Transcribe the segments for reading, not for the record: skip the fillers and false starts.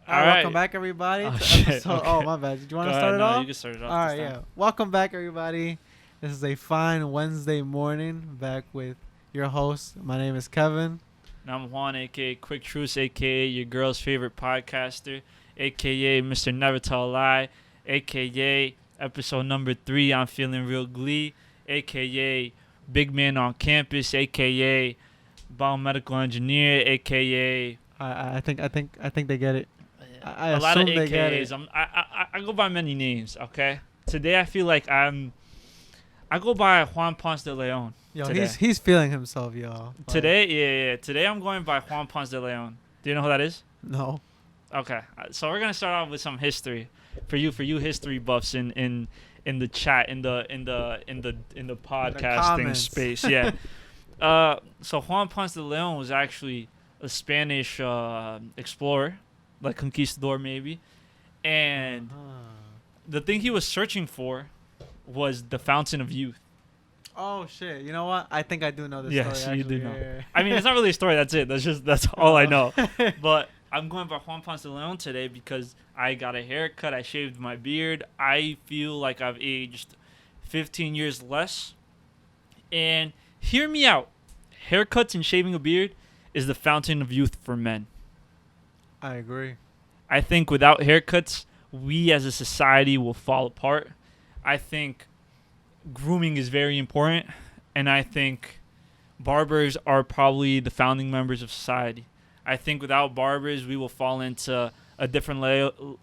All right, welcome back, everybody. Oh, To shit. episode. Okay. Oh, my bad. Did you want Go to ahead. start it No, off? you can start it off. All this right, time. yeah. Welcome back, everybody. This is a fine Wednesday morning. Back with your host. My name is Kevin. And I'm Juan, aka Quick Truce, aka your girl's favorite podcaster, aka Mr. Never Tell a Lie, aka episode number 3. I'm feeling real glee, aka Big Man on Campus, aka Biomedical Engineer, aka. I think they get it. I a lot of assume they get AKAs. it. I go by many names. Okay. Today I feel like I go by Juan Ponce de Leon. Yo, today. he's feeling himself, y'all. Like, Today, yeah. Today I'm going by Juan Ponce de Leon. Do you know who that is? No. Okay, so we're gonna start off with some history for you history buffs in the chat in the podcasting comments. space. Yeah. So Juan Ponce de Leon was actually a Spanish explorer, like conquistador maybe, and the thing he was searching for was the fountain of youth. Oh shit! You know what? I think I do know this Yes, story. you do actually. know. Yeah. I mean, it's not really a story. That's it. That's all I know. But I'm going by Juan Ponce de Leon today because I got a haircut. I shaved my beard. I feel like I've aged 15 years less. And hear me out. Haircuts and shaving a beard is the fountain of youth for men. I agree. I think without haircuts, we as a society will fall apart. I think grooming is very important, and I think barbers are probably the founding members of society. I think without barbers, we will fall into a different level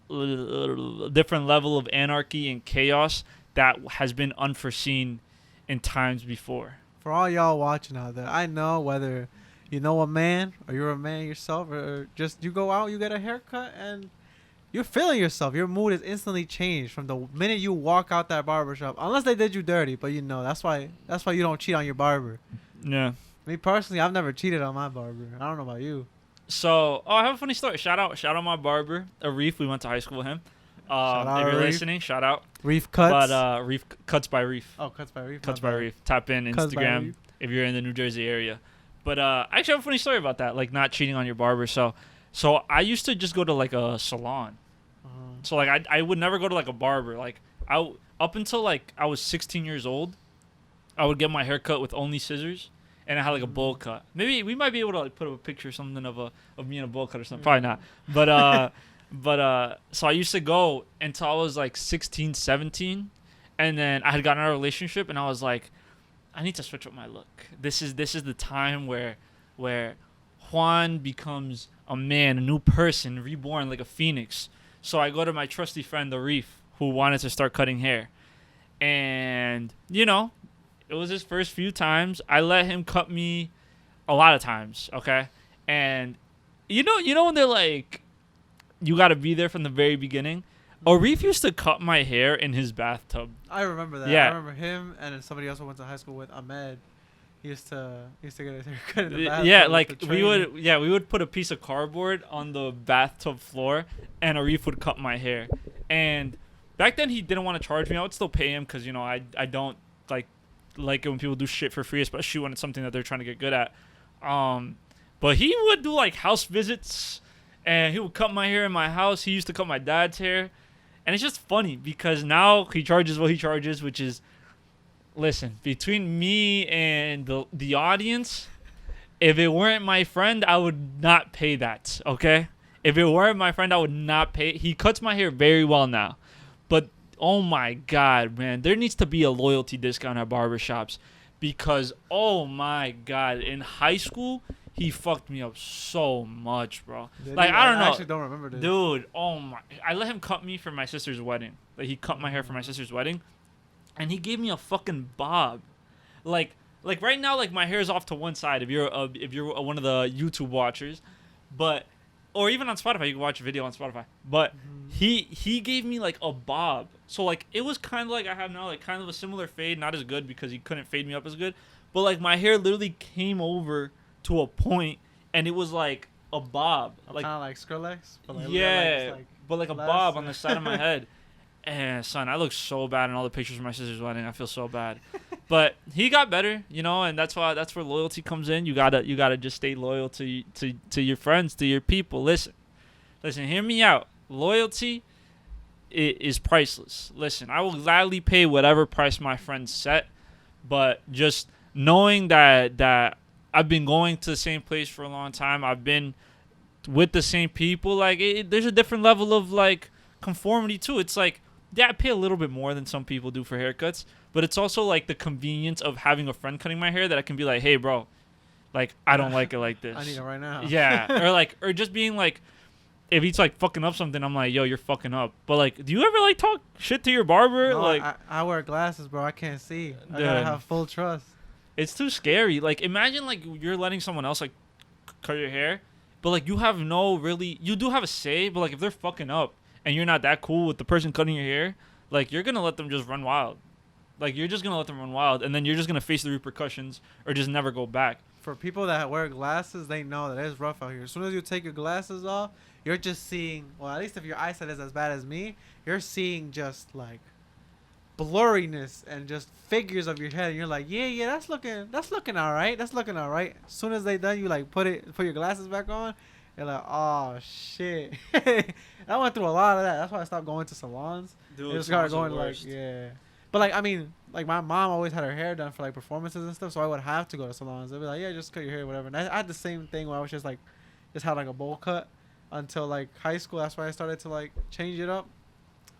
of anarchy and chaos that has been unforeseen in times before. For all y'all watching out there, I know whether you know a man or you're a man yourself or just you go out, you get a haircut, and you're feeling yourself. Your mood is instantly changed from the minute you walk out that barbershop. Unless they did you dirty, but you know that's why you don't cheat on your barber. Yeah. Me personally, I've never cheated on my barber. I don't know about you. So, I have a funny story. Shout out my barber, Arif. We went to high school with him. Shout out, if you're Arif. listening, shout out. Reef cuts. But Reef Cuts by Reef. Oh, cuts by Reef. Cuts by Reef. Tap in Cuts by Instagram Reef. if you're in the New Jersey area. But I actually have a funny story about that, like not cheating on your barber. So I used to just go to like a salon. So like I would never go to like a barber. Like up until like I was 16 years old, I would get my hair cut with only scissors, and I had like a bowl cut. Maybe we might be able to like put up a picture or something of me in a bowl cut or something. Probably not. But so I used to go until I was like 16, 17, and then I had gotten out of a relationship, and I was like, I need to switch up my look. This is the time where Juan becomes a man, a new person, reborn like a phoenix. So I go to my trusty friend, the Reef, who wanted to start cutting hair. And, you know, it was his first few times. I let him cut me a lot of times, okay? And, you know when they're like, you got to be there from the very beginning? Reef used to cut my hair in his bathtub. I remember that. Yeah. I remember him and then somebody else I went to high school with, Ahmed. He used to get his hair cut in the bathtub. Yeah, with like the we would put a piece of cardboard on the bathtub floor, and Arif would cut my hair. And back then he didn't want to charge me. I would still pay him because I don't like it when people do shit for free, especially when it's something that they're trying to get good at. But he would do like house visits, and he would cut my hair in my house. He used to cut my dad's hair, and it's just funny because now he charges what he charges, which is. Listen, between me and the audience, if it weren't my friend, I would not pay that, okay? If it weren't my friend, I would not pay. He cuts my hair very well now. But, oh my God, man, there needs to be a loyalty discount at barbershops because, oh my God, in high school, he fucked me up so much, bro. Like, I don't know. I actually don't remember this. Dude, oh my. I let him cut me for my sister's wedding. Like, he cut my hair for my sister's wedding. And he gave me a fucking bob, like right now, like my hair's off to one side. If you're one of the YouTube watchers, or even on Spotify, you can watch a video on Spotify. But he gave me like a bob, so like it was kind of like I have now, like kind of a similar fade, not as good because he couldn't fade me up as good. But like my hair literally came over to a point, and it was like a bob, like kind of like Skrillex. But like a bob on the side of my head. And son, I look so bad in all the pictures of my sister's wedding. I feel so bad, but he got better, and that's where loyalty comes in. You gotta just stay loyal to your friends, to your people. Listen, Listen, hear me out. Loyalty is priceless. Listen, I will gladly pay whatever price my friends set, but just knowing that I've been going to the same place for a long time, I've been with the same people, like there's a different level of like conformity too. It's like, yeah, I pay a little bit more than some people do for haircuts, but it's also like the convenience of having a friend cutting my hair that I can be like, hey bro, like I don't like it like this. I need it right now. Yeah, or just being like, if he's like fucking up something, I'm like, yo, you're fucking up. But like, do you ever like talk shit to your barber? No, like, I wear glasses, bro. I can't see. I Dude. gotta have full trust. it's too scary. Like, imagine like you're letting someone else like cut your hair, but like you have no really, you do have a say, but like if they're fucking up and you're not that cool with the person cutting your hair, like you're gonna let them just run wild. Like you're just gonna let them run wild, and then you're just gonna face the repercussions or just never go back. For people that wear glasses, they know that it's rough out here. As soon as you take your glasses off, you're just seeing, well, at least if your eyesight is as bad as me, you're seeing just like blurriness and just figures of your head, and you're like, yeah, that's looking all right. That's looking all right. As soon as they done, you like put your glasses back on. You're like, oh shit. I went through a lot of that. That's why I stopped going to salons. Dude, Just started going like, yeah. But like, I mean, like my mom always had her hair done for like performances and stuff, so I would have to go to salons. They'd be like, yeah, just cut your hair, whatever. And I had the same thing where I was just had like a bowl cut until like high school. That's why I started to like change it up.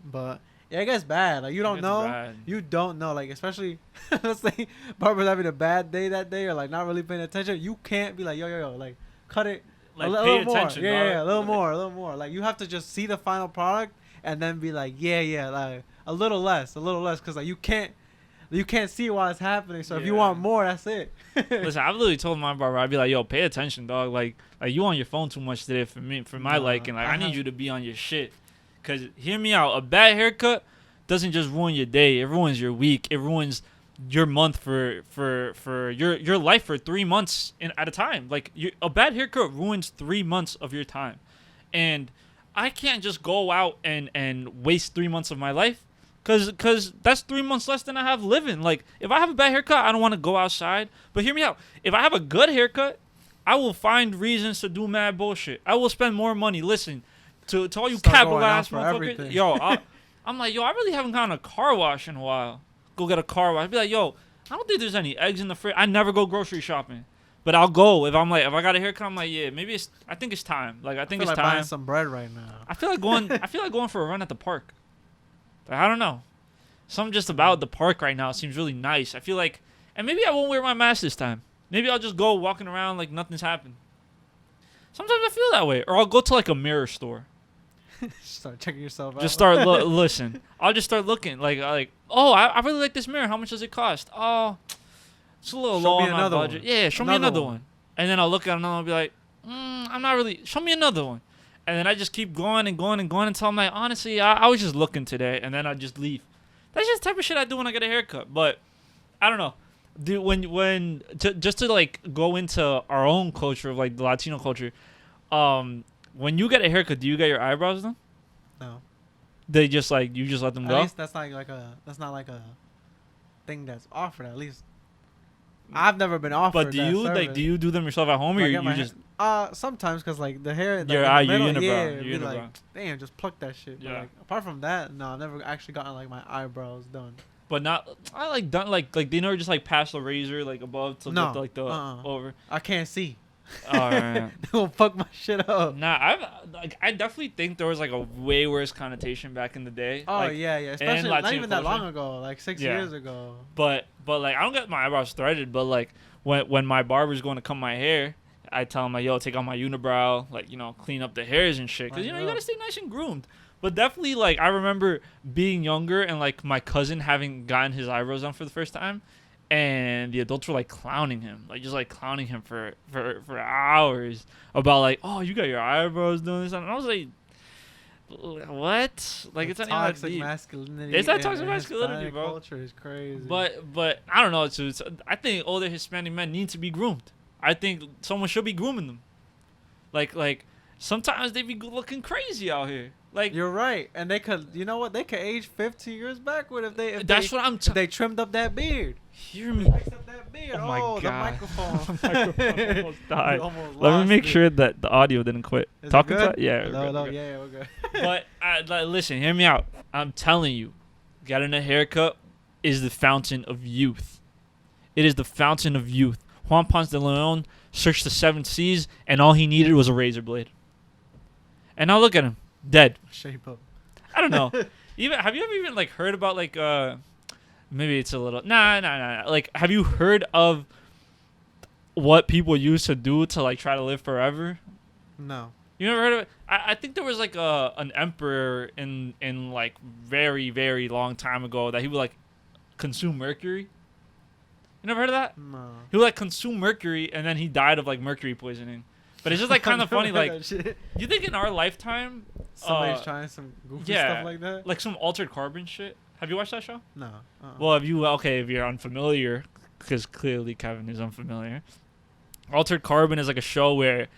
But yeah, it gets bad. Like you don't know. You don't know. Like especially, let's say barber's having a bad day that day or like not really paying attention. You can't be like, yo, like cut it Like, a pay little more. attention, Yeah, dog. a little more. Like you have to just see the final product and then be like, yeah, like a little less, because like you can't see while it's happening. So if you Yeah. want more, that's it. Listen, I've literally told my barber, I'd be like, yo, pay attention, dog. Like you on your phone too much today for my Nah, liking. Like I need have- you to be on your shit. Cause hear me out, a bad haircut doesn't just ruin your day. It ruins your week. It ruins your month for your life for 3 months at a time. Like a bad haircut ruins 3 months of your time, and I can't just go out and waste 3 months of my life. Cause that's 3 months less than I have living. Like if I have a bad haircut, I don't want to go outside. But hear me out. If I have a good haircut, I will find reasons to do mad bullshit. I will spend more money. Listen, to all you Start capital going out ass for motherfuckers. everything. Yo, I'm like, yo, I really haven't gone to a car wash in a while. Go get a car wash. I'd be like, yo, I don't think there's any eggs in the fridge. I never go grocery shopping. But I'll go if I got a haircut. I'm like, yeah, maybe I think it's time. Like I think feel it's like time. buying some bread right now. I feel like going for a run at the park. Like, I don't know. Something just about the park right now seems really nice. I feel like, and maybe I won't wear my mask this time. Maybe I'll just go walking around like nothing's happened. Sometimes I feel that way. Or I'll go to like a mirror store. Start checking yourself out. Just start listen. I'll just start looking like oh, I really like this mirror. How much does it cost? Oh, it's a little Show low me on my another budget. one. Yeah, show me Another another one. one. And then I'll look at another one and be like, I'm not really. Show me another one. And then I just keep going and going and going until I'm like, honestly, I was just looking today, and then I just leave. That's just the type of shit I do when I get a haircut. But I don't know. Dude, when just to like go into our own culture of like the Latino culture, when you get a haircut, do you get your eyebrows done? No. They just like you just let them At go. least that's not like a thing that's offered. At least I've never been offered. But do that you like service. do you do them yourself at home, or Like, you get my just sometimes because like the hair like, Your in the eye, your middle, unibrow, yeah, your be like, unibrow. damn, just pluck that shit. But, Yeah. like, apart from that, no, I've never actually gotten like my eyebrows done. but not I like done like they never just like pass the razor like above to No, lift, like the uh-uh. over. I can't see. All right. They gonna fuck my shit up. Nah, I definitely think there was like a way worse connotation back in the day. Oh like, yeah, especially not Latino even that long culture. ago, like 6 Yeah. years ago. But like I don't get my eyebrows threaded, but like when my barber's going to cut my hair, I tell him like, yo, take out my unibrow, like, you know, clean up the hairs and shit, because you know you gotta stay nice and groomed. But definitely, like, I remember being younger and like my cousin having gotten his eyebrows done for the first time, and the adults were like clowning him, like just like clowning him for hours about like, oh, you got your eyebrows done, and I was like, what? Like, it's not even that toxic deep. masculinity. It's not in toxic masculinity, Hispanic bro. Culture is crazy. But I don't know. I think older Hispanic men need to be groomed. I think someone should be grooming them. Like sometimes they be looking crazy out here. Like you're right, and they could, you know what? They could age 15 years backward if that's they, what I'm. if they trimmed up that beard. Hear me. Fixed up that beard. Oh my Oh, the God. microphone. The microphone almost died. You almost Let me lost make it. sure that the audio didn't quit. Is it Talking good? to yeah, we're Hello, good, hello. we're good. Yeah, we're good. But listen, hear me out. I'm telling you, getting a haircut is the fountain of youth. It is the fountain of youth. Juan Ponce de Leon searched the 7 seas, and all he needed was a razor blade. And now look at him, dead. Shape up. I don't know. Even have you ever even like heard about like maybe it's a little nah. Like, have you heard of what people used to do to like try to live forever? No. You never heard of it? I think there was like an emperor in like very, very long time ago that he would like consume mercury. You never heard of that? No. He would like consume mercury and then he died of like mercury poisoning. But it's just like kind of funny. Like, you think in our lifetime, somebody's trying some goofy stuff like that? like some altered carbon shit. Have you watched that show? No. Well, if you're unfamiliar, because clearly Kevin is unfamiliar. Altered Carbon is like a show where,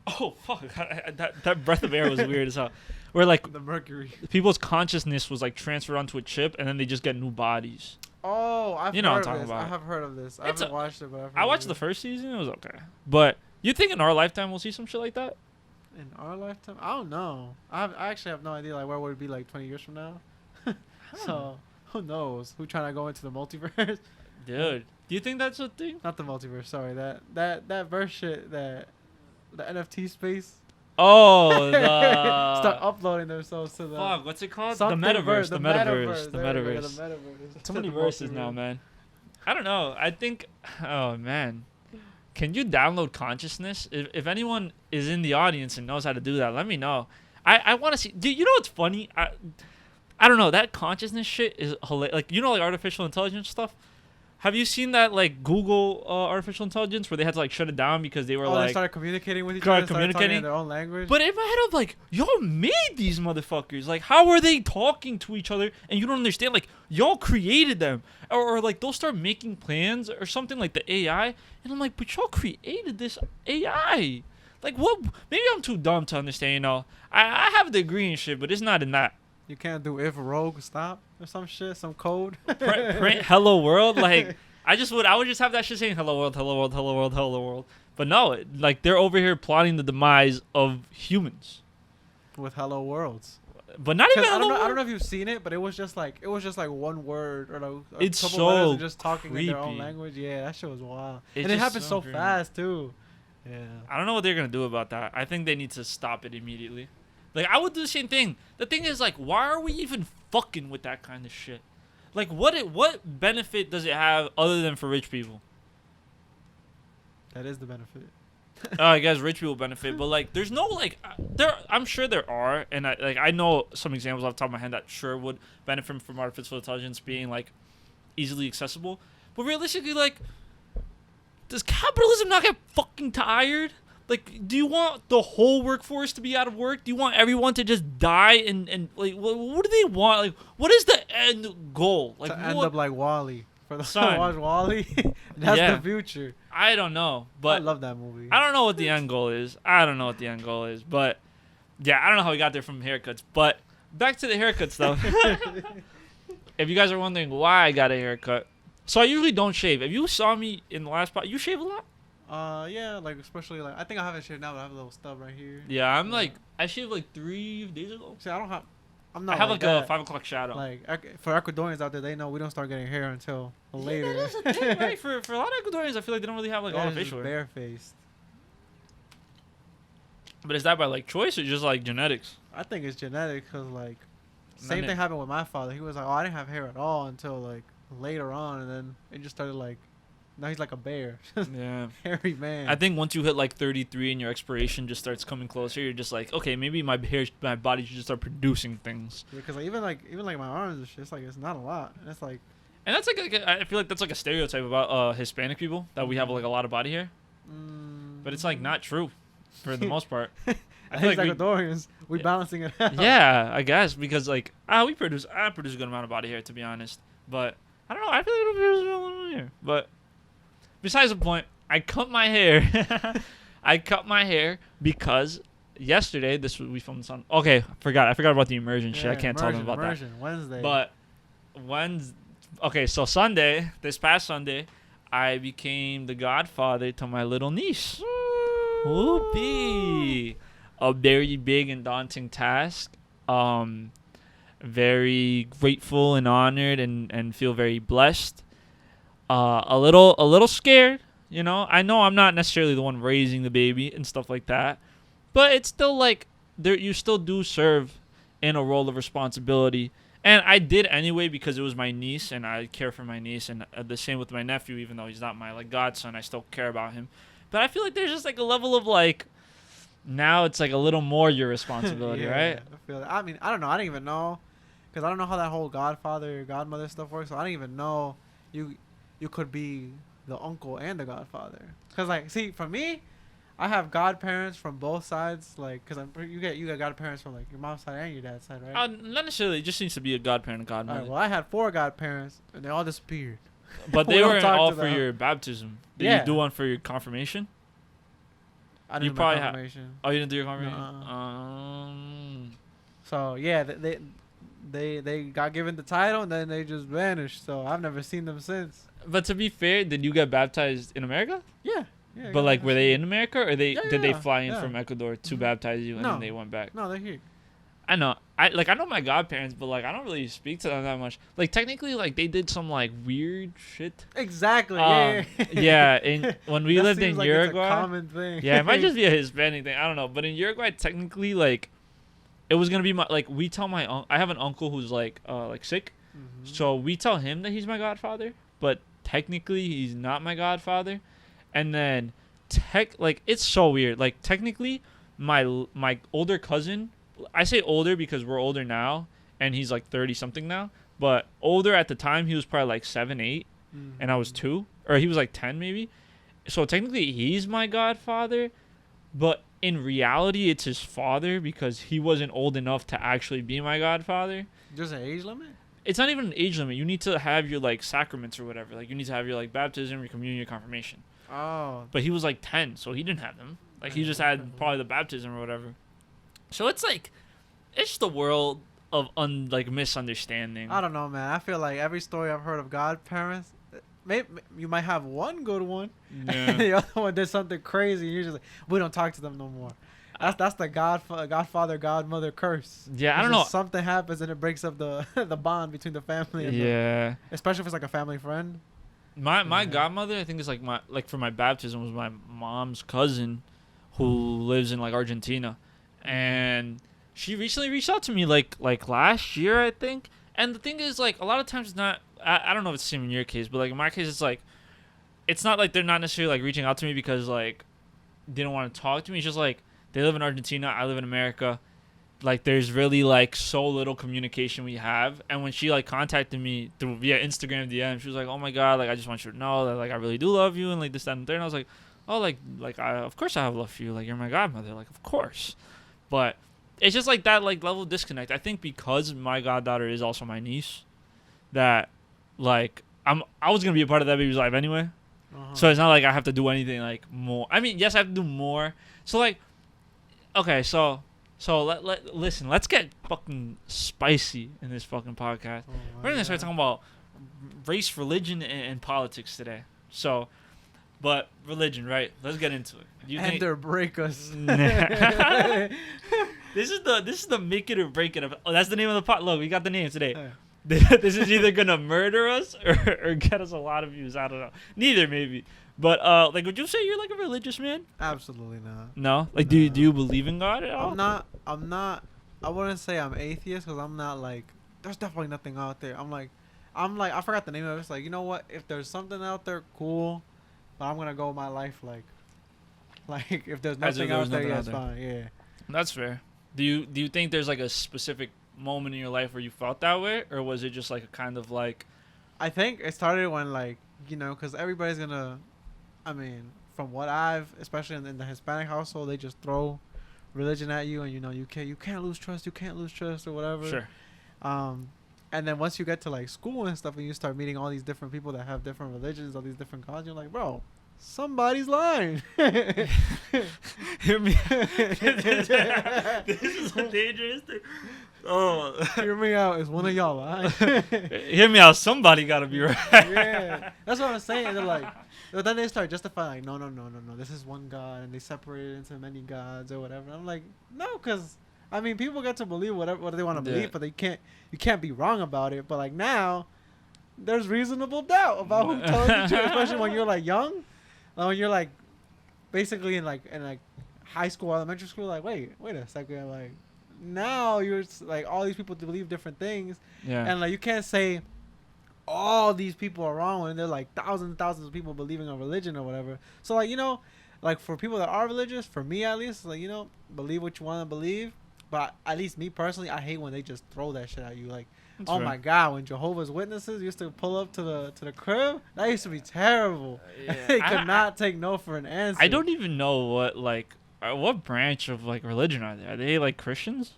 oh fuck, that breath of air was weird as hell. Where like the mercury. people's consciousness was like transferred onto a chip, and then they just get new bodies. Oh, I've You know heard what I'm of this. talking I about. have heard of this. I It's haven't watched it, but I've heard I of watched it. the first season; it was okay. But you think in our lifetime we'll see some shit like that? In our lifetime, I don't know. I actually have no idea. Like, where would it be like 20 years from now? So who knows? Who trying to go into the multiverse? Dude, do you think that's a thing? Not the multiverse. Sorry, that verse shit. That the NFT space. Oh, Start the uploading themselves to the fuck, what's it called? The something metaverse. The metaverse. The There we go, metaverse. the metaverse. So many The verses now, multiverse. man. I don't know. I think, oh man, can you download consciousness? If anyone is in the audience and knows how to do that, let me know. I want to see. Dude, you know what's funny? I don't know. That consciousness shit is hilarious. Like, you know, like artificial intelligence stuff. Have you seen that like Google artificial intelligence where they had to like shut it down because they were They like started communicating with each started other. Started talking communicating? in their own language. But in my head, I'm like, y'all made these motherfuckers. Like, how are they talking to each other? And you don't understand. Like, y'all created them. Or like, they'll start making plans or something like the AI. And I'm like, but y'all created this AI. Like, what? Maybe I'm too dumb to understand, you know. I have a degree and shit, but it's not in that. You can't do if rogue stop or some shit, some code. Print hello world. Like, I would just have that shit saying hello world, hello world, hello world, hello world. But no, like, they're over here plotting the demise of humans. With hello worlds. But not even I hello don't know. I world. don't know if you've seen it, but it was just like one word or like a It's couple so letters and just talking in their own creepy. language. Yeah, that shit was wild, It's and it just happened so creepy. fast too. Yeah. I don't know what they're gonna do about that. I think they need to stop it immediately. Like, I would do the same thing. The thing is, like, why are we even fucking with that kind of shit? Like, what benefit does it have other than for rich people? That is the benefit. I guess rich people benefit, but like, there's no like, I'm sure there are, and I know some examples off the top of my head that sure would benefit from artificial intelligence being like easily accessible. But realistically, like, does capitalism not get fucking tired? Like, do you want the whole workforce to be out of work? Do you want everyone to just die and like, what do they want? Like, what is the end goal? Like, To end up like Wally. For the Son. watch Wally, that's Yeah. the future. I don't know, I but love that movie. I don't know what the end goal is. But yeah, I don't know how we got there from haircuts. But back to the haircuts though. If you guys are wondering why I got a haircut, so I usually don't shave. If you saw me in the last spot, you shave a lot. Yeah, like especially like I think I have a shit now, but I have a little stub right here. Yeah, I'm like I shaved like 3 days ago. See, I'm I not. have like like a that. 5 o'clock shadow. Like for Ecuadorians out there, they know we don't start getting hair until later. Yeah, that's a thing, right? For a lot of Ecuadorians, I feel like they don't really have like all the facial hair. Barefaced. But is that by like choice or just like genetics? I think it's genetic because like None same of- thing happened with my father. He was like, oh, I didn't have hair at all until like later on, and then it just started like now he's like a bear, Yeah. hairy man. I think once you hit like 33 and your expiration just starts coming closer, you're just like, okay, maybe my body should just start producing things. because like, even like my arms and shit, it's like it's not a lot. And it's like And that's I feel like that's like a stereotype about Hispanic people that we have like a lot of body hair, but it's like not true for the most part. I feel think like we- Ecuadorians, we Yeah. balancing it out. Yeah, I guess because like I produce a good amount of body hair to be honest, but I don't know. I feel like I don't produce a lot of hair. But besides the point, I cut my hair. I cut my hair because yesterday we filmed this on. Okay, I forgot about the immersion shit. I can't tell them about immersion, Wednesday. that. But okay, so this past Sunday, I became the godfather to my little niece. Whoopee! A very big and daunting task. Very grateful and honored and feel very blessed. A little scared. You know I'm not necessarily the one raising the baby and stuff like that, but it's still like you still do serve in a role of responsibility. And I did anyway because it was my niece and I care for my niece, and the same with my nephew. Even though he's not my like godson, I still care about him. But I feel like there's just like a level of like now it's like a little more your responsibility, right? I feel that. I mean, I don't know. I don't even know because I don't know how that whole godfather godmother stuff works. So I don't even know you could be the uncle and the godfather. Cause like, see, for me, I have godparents from both sides. Like, cause you get godparents from like your mom's side and your dad's side, right? Not necessarily. It just needs to be a godparent and godmother. All right, well, I had 4 godparents and they all disappeared. But We they don't weren't talk all to for them. your baptism. Did Yeah. you do one for your confirmation? I didn't You do my probably confirmation. Oh, you didn't do your confirmation? So yeah, they got given the title and then they just vanished. So I've never seen them since. But to be fair, did you get baptized in America? Yeah. Yeah. But like, were they in America, or did they Yeah, fly in yeah. from Ecuador to Mhm. baptize you and No. then they went back? No, they're here. I know. I know my godparents, but like I don't really speak to them that much. Like technically, like they did some like weird shit. Exactly. Yeah. And when we That lived seems in like Uruguay, it's a common thing. yeah, it might just be a Hispanic thing. I don't know. But in Uruguay, technically, like it was gonna be my like we tell my I have an uncle who's like sick, Mhm. so we tell him that he's my godfather, but technically he's not my godfather. And then like it's so weird. Like technically, my older cousin. I say older because we're older now, and he's like 30 something now. But older at the time, he was probably like 7, 8, and I was 2, or he was like 10 maybe. So technically, he's my godfather, but in reality, it's his father because he wasn't old enough to actually be my godfather. Just an age limit? It's not even an age limit. You need to have your like sacraments or whatever. Like you need to have your like baptism, your communion, your confirmation. Oh. But he was like 10, so he didn't have them. Like he just had probably the baptism or whatever. So it's like, it's the world of misunderstanding. I don't know, man. I feel like every story I've heard of godparents, maybe you might have one good one, and the other one did something crazy. And you're just like, we don't talk to them no more. That's the godfather godmother curse. Yeah, I It's don't just know. something happens and it breaks up the the bond between the family. And Yeah. especially if it's like a family friend. My Yeah. godmother, I think is like for my baptism was my mom's cousin, who lives in like Argentina, and she recently reached out to me like last year, I think. And the thing is, like, a lot of times it's not. I don't know if it's the same in your case, but like in my case, it's like, it's not like they're not necessarily like reaching out to me because like they don't want to talk to me. It's just like they live in Argentina, I live in America. Like there's really like so little communication we have. And when she like contacted me via Instagram DM, she was like, "Oh my god, like I just want you to know that like I really do love you and like this, that, and the third." And I was like, "Oh, like of course I have love for you. Like you're my godmother. Like of course." But it's just like that like level of disconnect. I think because my goddaughter is also my niece, that like I was gonna be a part of that baby's life anyway. So it's not like I have to do anything like more. I mean, yes, I have to do more. So like, okay, so listen, let's get fucking spicy in this fucking podcast. We're gonna start talking about race, religion, and politics today. So, but religion, right? Let's get into it. Do you think Ender break us. this is the make it or break it? Oh, that's the name of the pot. Look, we got the name today. This is either gonna murder us or get us a lot of views. I don't know. Neither, maybe. But like, would you say you're like a religious man? Absolutely not. No. Like, No. do you believe in God at all? I'm not. I wouldn't say I'm atheist because I'm not like. There's definitely nothing out there. I'm like. I forgot the name of it. It's like, you know what? If there's something out there, cool. But I'm gonna go my life like if there's As if nothing there out was there, nothing yeah, out it's there. fine. Yeah. That's fair. Do you think there's like a specific moment in your life where you felt that way, or was it just like a kind of like? I think it started when like, you know, because everybody's gonna. I mean, from what especially in the Hispanic household, they just throw religion at you, and you know you can't lose trust, or whatever. Sure. And then once you get to like school and stuff, and you start meeting all these different people that have different religions, all these different gods, you're like, bro, somebody's lying. Hear me. This is a dangerous thing. Oh, Hear me out. Is one of y'all lying? hear me out. Somebody gotta be right. Yeah, that's what I'm saying. They're like, but then they start justifying, like, no. This is one God, and they separate it into many gods or whatever. I'm like, no, because I mean, people get to believe what they want to Yeah. believe, but you can't be wrong about it. But like now, there's reasonable doubt about who told the truth, especially when you're like young, when you're like basically in like high school, elementary school. Like, wait a second, like now like all these people believe different things, Yeah. and like you can't say all these people are wrong when there's like thousands and thousands of people believing a religion or whatever. So like, like for people that are religious, for me at least, like, believe what you want to believe. But at least me personally, I hate when they just throw that shit at you. Like, That's oh fair. my God, when Jehovah's Witnesses used to pull up to the crib, that used to be terrible. They could not take no for an answer. I don't even know what branch of like religion are they? Are they like Christians?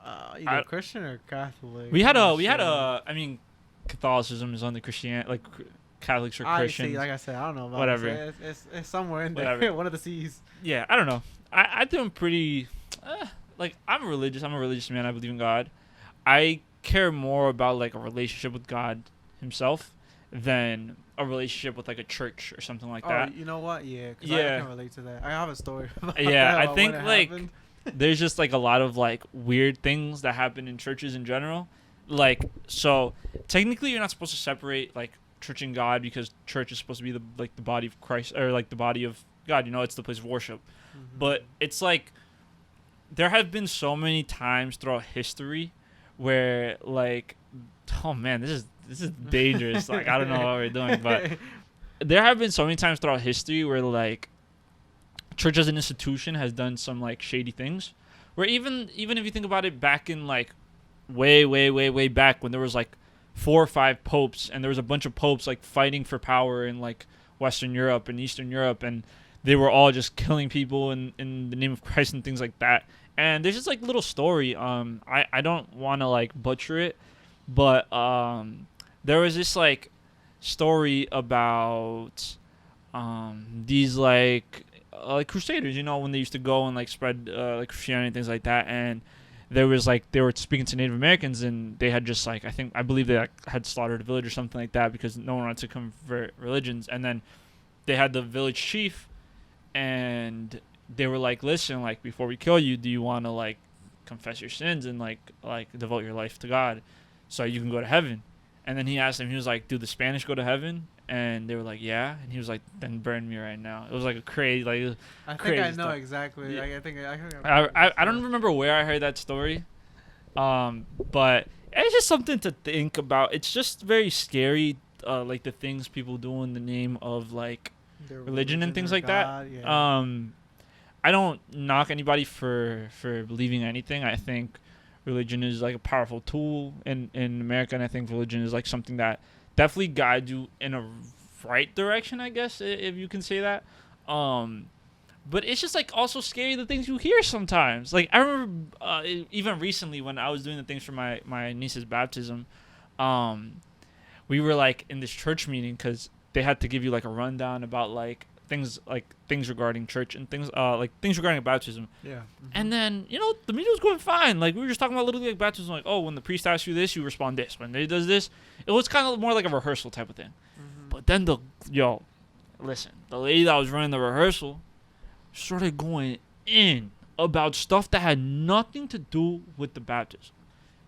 Either Christian or Catholic. We had I'm a not sure. I mean, Catholicism is under Christianity, like Catholics are I Christians. see. Like I said, I don't know about Whatever. it. It's somewhere in there. Whatever. One of the C's. Yeah, I don't know. I think I'm pretty like I'm religious. I'm a religious man. I believe in God. I care more about like a relationship with God himself than a relationship with like a church or something like that. You know what? Yeah. 'Cause Yeah. I can relate to that. I have a story. About Yeah, that, I about think, when it like, happened. There's just like a lot of like weird things that happen in churches in general. Like, so technically you're not supposed to separate like church and God because church is supposed to be the body of Christ or like the body of God. It's the place of worship. Mhm. But it's like there have been so many times throughout history where like, oh man, this is dangerous. Like, I don't know what we're doing, but there have been so many times throughout history where like church as an institution has done some like shady things. Where even if you think about it, back in like way back when there was like 4 or 5 popes and there was a bunch of popes like fighting for power in like Western Europe and Eastern Europe, and they were all just killing people in the name of Christ and things like that. And there's just like little story. I don't want to like butcher it, but there was this like story about these like crusaders, when they used to go and like spread like Christianity and things like that. And there was like they were speaking to Native Americans, and they had just like I believe they like, had slaughtered a village or something like that because no one wanted to convert religions. And then they had the village chief, and they were like, listen, like before we kill you, do you want to like confess your sins and like devote your life to God so you can go to heaven? And then he asked them, he was like, do the Spanish go to heaven? And they were like, yeah. And he was like, then burn me right now. It was like a crazy, like I crazy think I know stuff. exactly. Yeah. I think I don't remember where I heard that story, but it's just something to think about. It's just very scary, like the things people do in the name of like Their religion and things or like God, that. yeah. I don't knock anybody for believing anything. I think religion is like a powerful tool in America, and I think religion is like something that definitely guides you in a right direction, I guess, if you can say that. But it's just like also scary the things you hear sometimes. Like I remember even recently when I was doing the things for my niece's baptism, we were like in this church meeting because they had to give you like a rundown about like things regarding church and things like things regarding baptism. Yeah. And then the meeting was going fine. Like we were just talking about literally like baptism. Like, oh, when the priest asks you this, you respond this. When they does this, it was kind of more like a rehearsal type of thing. Mhm. But then the lady that was running the rehearsal started going in about stuff that had nothing to do with the baptism.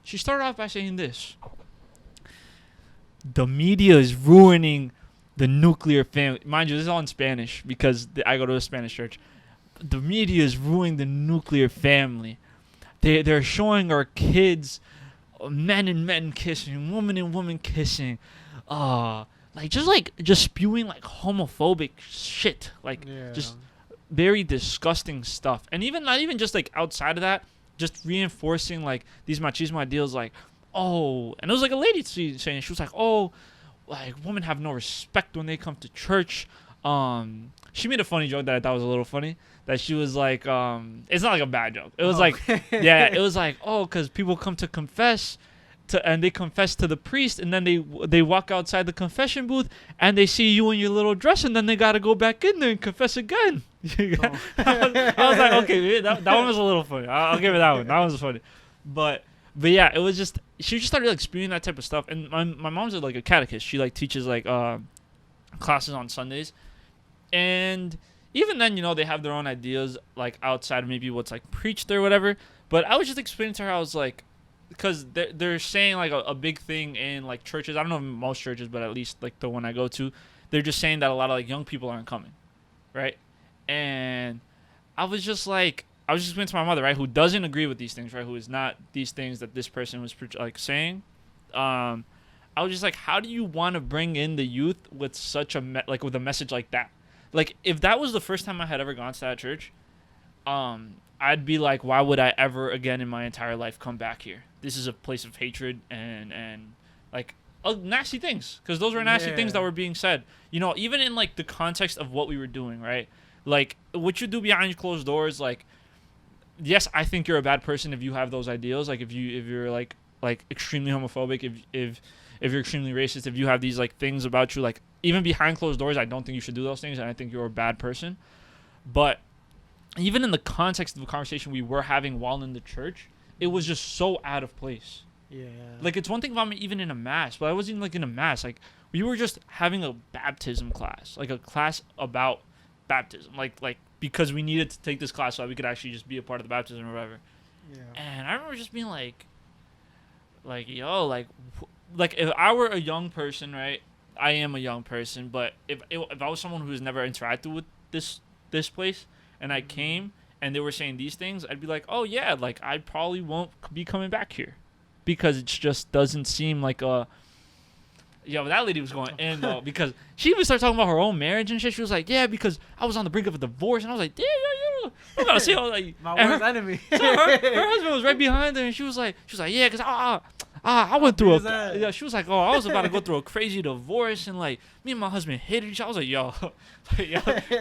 She started off by saying this: the media is ruining the nuclear family. Mind you, this is all in Spanish because I go to a Spanish church. The media is ruining the nuclear family. They're showing our kids men and men kissing, woman and woman kissing, just spewing like homophobic shit, like Yeah. just very disgusting stuff. And even not even just like outside of that, just reinforcing like these machismo ideals, like, oh, and it was like a lady saying, she was like, oh, like women have no respect when they come to church. She made a funny joke that I thought was a little funny, that she was like, it's not like a bad joke. It was like, yeah, it was like, oh, because people come to confess and they confess to the priest, and then they walk outside the confession booth and they see you in your little dress, and then they got to go back in there and confess again. I was like, okay, that one was a little funny. I'll give it that one. That one was funny. But But yeah, it was just she just started like spewing that type of stuff. And my mom's like a catechist. She like teaches like classes on Sundays, and even then, they have their own ideas like outside of maybe what's like preached or whatever. But I was just explaining to her, I was like, because they're saying like a big thing in like churches. I don't know if most churches, but at least like the one I go to, they're just saying that a lot of like young people aren't coming, right? And I was just explaining to my mother, right, who doesn't agree with these things, right, who is not these things that this person was like saying. I was just like, how do you want to bring in the youth with such a with a message like that? Like, if that was the first time I had ever gone to that church, I'd be like, why would I ever again in my entire life come back here? This is a place of hatred and like nasty things, because those were nasty things that were being said. Even in like the context of what we were doing, right? Like what you do behind closed doors, like. Yes, I think you're a bad person if you have those ideals. Like if you're like extremely homophobic, if you're extremely racist, if you have these like things about you, like even behind closed doors, I don't think you should do those things, and I think you're a bad person. But even in the context of the conversation we were having while in the church, it was just so out of place. Yeah. Like it's one thing if I'm even in a mass, but I wasn't even like in a mass. Like we were just having a baptism class, like a class about baptism, like because we needed to take this class so that we could actually just be a part of the baptism or whatever. Yeah. And I remember just being like yo, like if I were a young person, right? I am a young person, but if I was someone who's never interacted with this place and I came and they were saying these things, I'd be like, oh yeah, like I probably won't be coming back here, because it just doesn't seem like a. Yo, that lady was going in though, because she even started talking about her own marriage and shit. She was like, yeah, because I was on the brink of a divorce, and I was like, damn, yo, I gotta see all like my worst enemy. So her husband was right behind her, and she was like, yeah, because I went through yeah. She was like, oh, I was about to go through a crazy divorce, and like me and my husband hated each other. I was like, yo,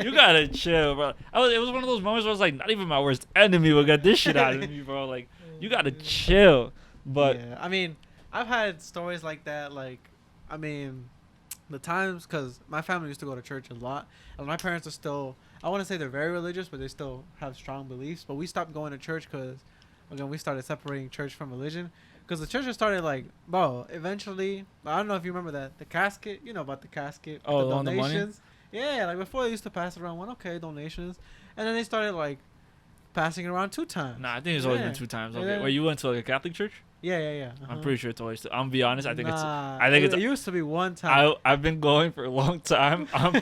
you gotta chill, bro. It was one of those moments where I was like, not even my worst enemy will get this shit out of me, bro. Like, you gotta chill. But yeah, I mean, I've had stories like that, like. I mean, the times, because my family used to go to church a lot, and my parents are still, I want to say they're very religious, but they still have strong beliefs. But we stopped going to church because, again, we started separating church from religion. Because the church started like, bro, eventually, I don't know if you remember that, the casket, about the casket, the donations. Yeah, like before they used to pass it around donations. And then they started like passing it around 2 times. Nah, I think it's always been 2 times. Okay. Wait, you went to like a Catholic church? Yeah. I'm pretty sure it's always. I'm gonna be honest. I think it used to be 1 time. I've been going for a long time. I'm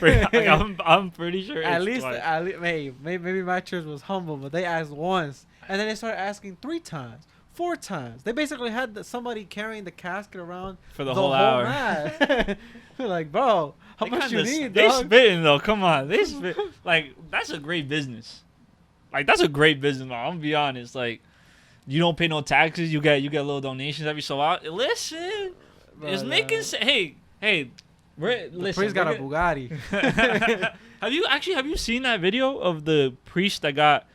pretty sure. At least, maybe my church was humble, but they asked once, and then they started asking 3 times, 4 times. They basically had somebody carrying the casket around for the whole hour. Like, bro, how much you need? They spitting though. Come on, they spit. Like that's a great business. Like that's a great business. I'm gonna be honest. Like. You don't pay no taxes. You get little donations every so often. Listen, bro, it's making sense. Hey, listen. The priest got a Bugatti. Have you seen that video of the priest that got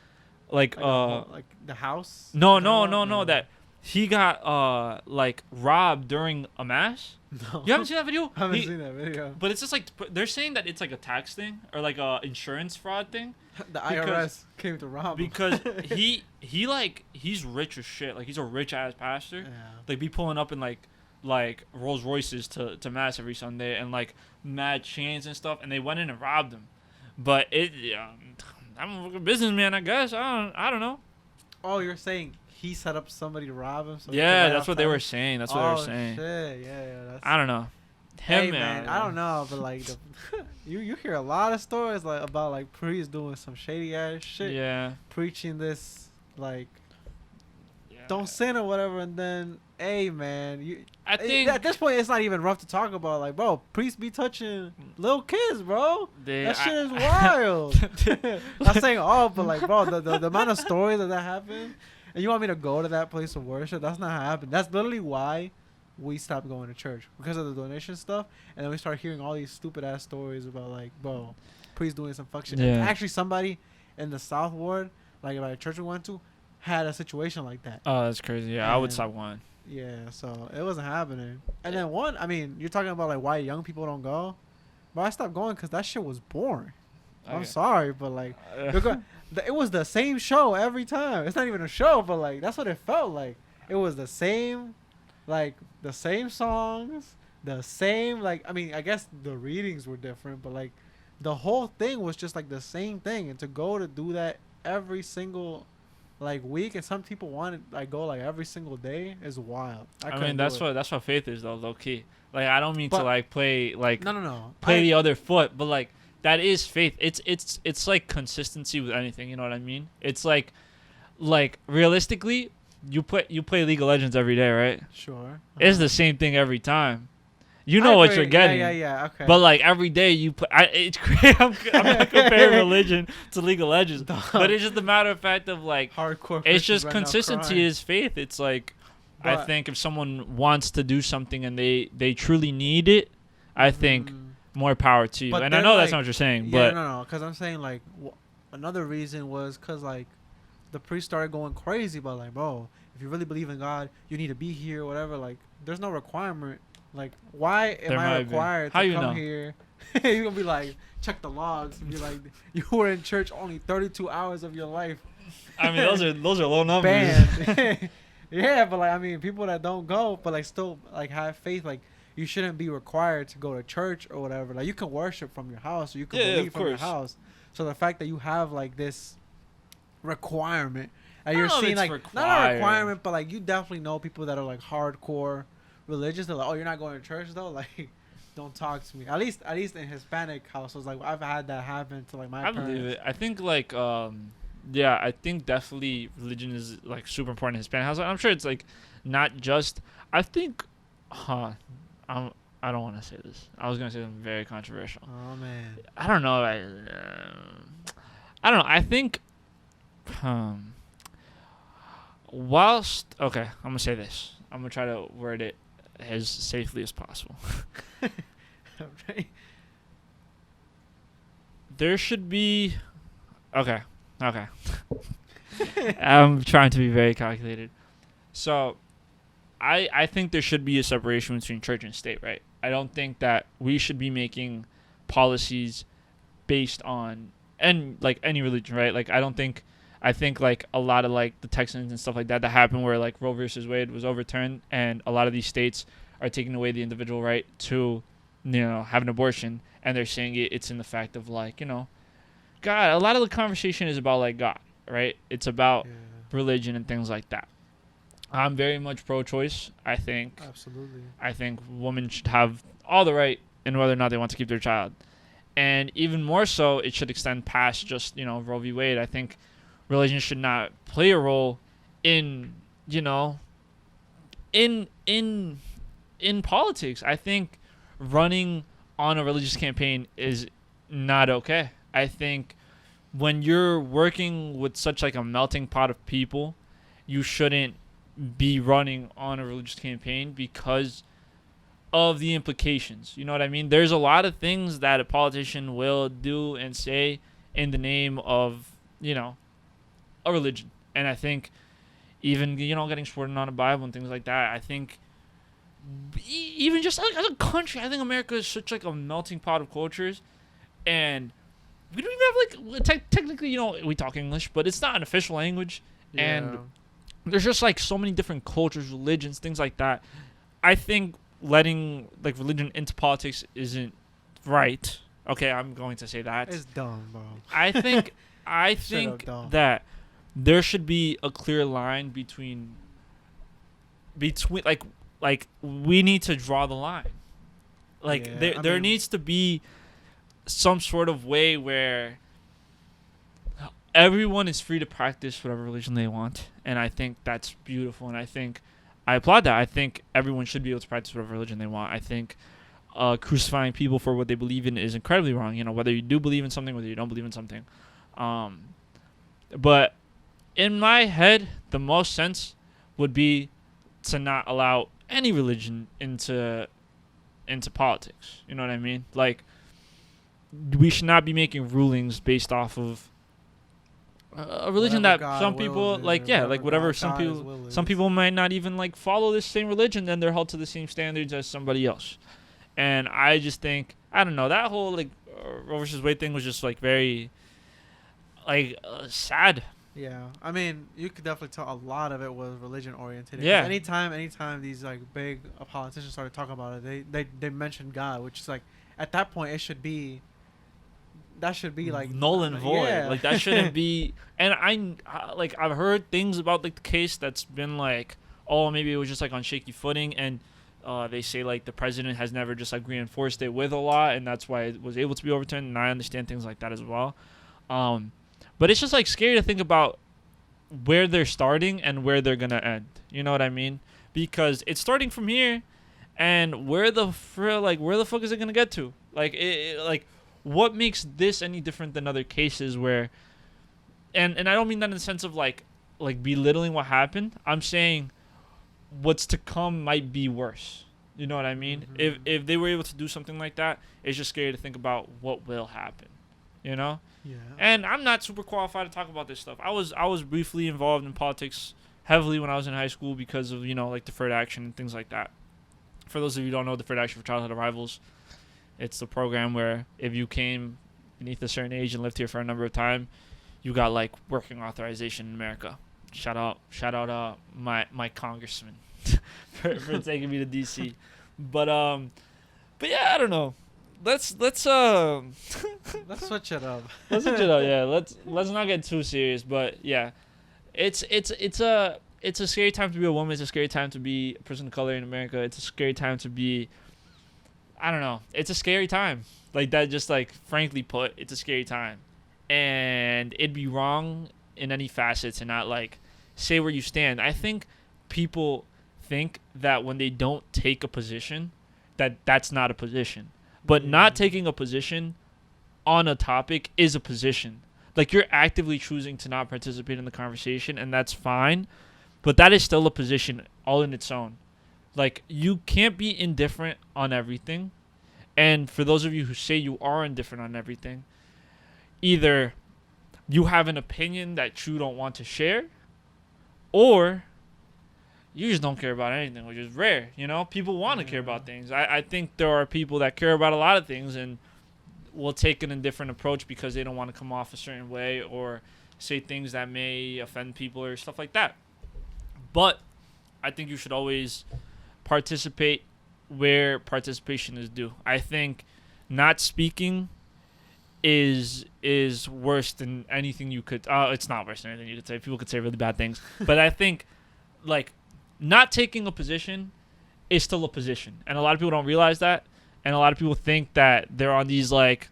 like the house? No. That he got like robbed during a mass. No. You haven't seen that video? I haven't seen that video. But it's just like they're saying that it's like a tax thing or like a insurance fraud thing. The IRS came to rob him. Because he's rich as shit. Like he's a rich ass pastor. Yeah. Like be pulling up in like Rolls Royces to mass every Sunday and like mad chains and stuff. And they went in and robbed him. But I'm a businessman, I guess. I don't know. Oh, you're saying he set up somebody to rob him? So yeah, that's what they were saying. That's what they were saying. Shit. Yeah. I don't know. Hey man, I don't know, but like you hear a lot of stories like about like priests doing some shady ass shit. Yeah. Preaching this like don't sin or whatever, and then hey man, I think at this point it's not even rough to talk about. Like, bro, priests be touching little kids, bro. That shit is wild. Not saying all, but like, bro, the amount of stories that happened, and you want me to go to that place of worship? That's not happening. That's literally why we stopped going to church, because of the donation stuff. And then we started hearing all these stupid ass stories about like, bro, priest doing some fuck shit. Yeah. Actually, somebody in the South Ward, like at a church we went to, had a situation like that. Oh, that's crazy. Yeah, I would stop going. Yeah, so it wasn't happening. And then you're talking about like why young people don't go, but I stopped going because that shit was boring. Okay. I'm sorry, but like it was the same show every time. It's not even a show, but like that's what it felt like. it was the same, like the same songs, the same like I mean I guess the readings were different, but like the whole thing was just like the same thing. And to go to do that every single like week, and some people want to like go like every single day is wild. I I mean, couldn't do it. that's what faith is though, low key. Like I don't mean to But like play like no, no, no. play the other foot, but like that is faith. It's like consistency with anything. You know what I mean? It's like realistically, you play League of Legends every day, right? Sure. It's the same thing every time. You know what you're getting. Yeah. Okay. But like every day you play, it's crazy. I'm not comparing religion to League of Legends, but it's just a matter of fact of like hardcore. it's Christians just right now consistency crying. is faith. It's like I But- think if someone wants to do something and they truly need it, I think more power to you. But And I then, know that's like- not what you're saying, Yeah, but no, because I'm saying like another reason was because like the priest started going crazy, but like, bro, if you really believe in God, you need to be here, whatever. Like, there's no requirement. Like, why am There I might be. required How to you come know? here? You're gonna be like, check the logs and be like, you were in church only 32 hours of your life. I mean those are low numbers. Banned. Yeah, but like I mean, people that don't go, but like still like have faith, like you shouldn't be required to go to church or whatever. Like you can worship from your house, or you can Yeah, believe of from your course. house. So the fact that you have like this requirement, and I you're don't know if seeing it's like not a required. requirement, but like you definitely know people that are like hardcore religious. They're like, oh, you're not going to church though, like. Don't talk to me. At least in Hispanic households, like I've had that happen to like my I parents. believe it. I think like yeah, I think definitely religion is like super important in Hispanic household. I'm sure it's like not just. I think, I don't want to say this. I was gonna say something very controversial. Oh man. I don't know. I don't know. I think, whilst okay, I'm gonna say this. I'm gonna try to word it as safely as possible. Right. There should be. Okay. I'm trying to be very calculated. So, I think there should be a separation between church and state, right? I don't think that we should be making policies based on and like any religion, right? Like I think like a lot of like the Texans and stuff like that happened where like Roe versus Wade was overturned and a lot of these states are taking away the individual right to have an abortion, and they're saying it's in the fact of like, God. A lot of the conversation is about like God, right? It's about Yeah, religion and things like that. I'm very much pro-choice. I think absolutely. women should have all the right in whether or not they want to keep their child, and even more so, it should extend past just Roe v. Wade. I think religion should not play a role in in politics. I think running on a religious campaign is not okay. I think when you're working with such like a melting pot of people, you shouldn't be running on a religious campaign because of the implications. You know what I mean? There's a lot of things that a politician will do and say in the name of, a religion. And I think even, getting sworn on a Bible and things like that, I think even just like as a country, I think America is such like a melting pot of cultures, and we don't even have like technically, we talk English, but it's not an official language, and there's just like so many different cultures, religions, things like that. I think letting like religion into politics isn't right. Okay, I'm going to say that. It's dumb, bro. I think Straight up dumb. that there should be a clear line between like we need to draw the line. Like Yeah, there mean- needs to be some sort of way where everyone is free to practice whatever religion they want, and I think that's beautiful, and I applaud that. I think everyone should be able to practice whatever religion they want. I think crucifying people for what they believe in is incredibly wrong. Whether you do believe in something, whether you don't believe in something. But in my head, the most sense would be to not allow any religion into politics. You know what I mean? Like, we should not be making rulings based off of a religion Whatever that God some wills people it, like. or Yeah, like whatever God- some God's people. will Some is. people might not even like follow this same religion, then they're held to the same standards as somebody else. And I just think, I don't know, that whole like Roe versus Wade thing was just like very like sad. Yeah, I mean, you could definitely tell a lot of it was religion oriented. Yeah. Anytime these like big politicians started talking about it, they mentioned God, which is like at that point it should be that should be like Null and void. yeah. Like that shouldn't be. And like I've heard things about like the case that's been like, oh, maybe it was just like on shaky footing, and they say like the president has never just like reinforced it with a law, and that's why it was able to be overturned. And I understand things like that as well. But it's just like scary to think about where they're starting and where they're gonna end. You know what I mean? Because it's starting from here, and where the fuck is it gonna get to? Like like what makes this any different than other cases where, and I don't mean that in the sense of like belittling what happened. I'm saying what's to come might be worse. You know what I mean? Mhm. If they were able to do something like that, it's just scary to think about what will happen. You know? Yeah. And I'm not super qualified to talk about this stuff. I was briefly involved in politics heavily when I was in high school because of, like deferred action and things like that. For those of you who don't know, deferred action for childhood arrivals, it's the program where if you came beneath a certain age and lived here for a number of time, you got like working authorization in America. Shout out my congressman for taking me to DC. But yeah, I don't know. Let's Let's switch it up. let's switch it up. Yeah, let's not get too serious. But yeah, it's a scary time to be a woman. It's a scary time to be a person of color in America. It's a scary time to be, I don't know. It's a scary time. Like that, just like frankly put, it's a scary time. And it'd be wrong in any facet to not like say where you stand. I think people think that when they don't take a position, that's not a position. But not taking a position on a topic is a position. Like you're actively choosing to not participate in the conversation, and that's fine. But that is still a position all in its own. Like you can't be indifferent on everything. And for those of you who say you are indifferent on everything, either you have an opinion that you don't want to share, or you just don't care about anything, which is rare. People want to care about things. I think there are people that care about a lot of things and will take an indifferent approach because they don't want to come off a certain way or say things that may offend people or stuff like that. But I think you should always participate where participation is due. I think not speaking is worse than anything you could. It's not worse than anything you could say. People could say really bad things, but I think like not taking a position is still a position, and a lot of people don't realize that, and a lot of people think that they're on these like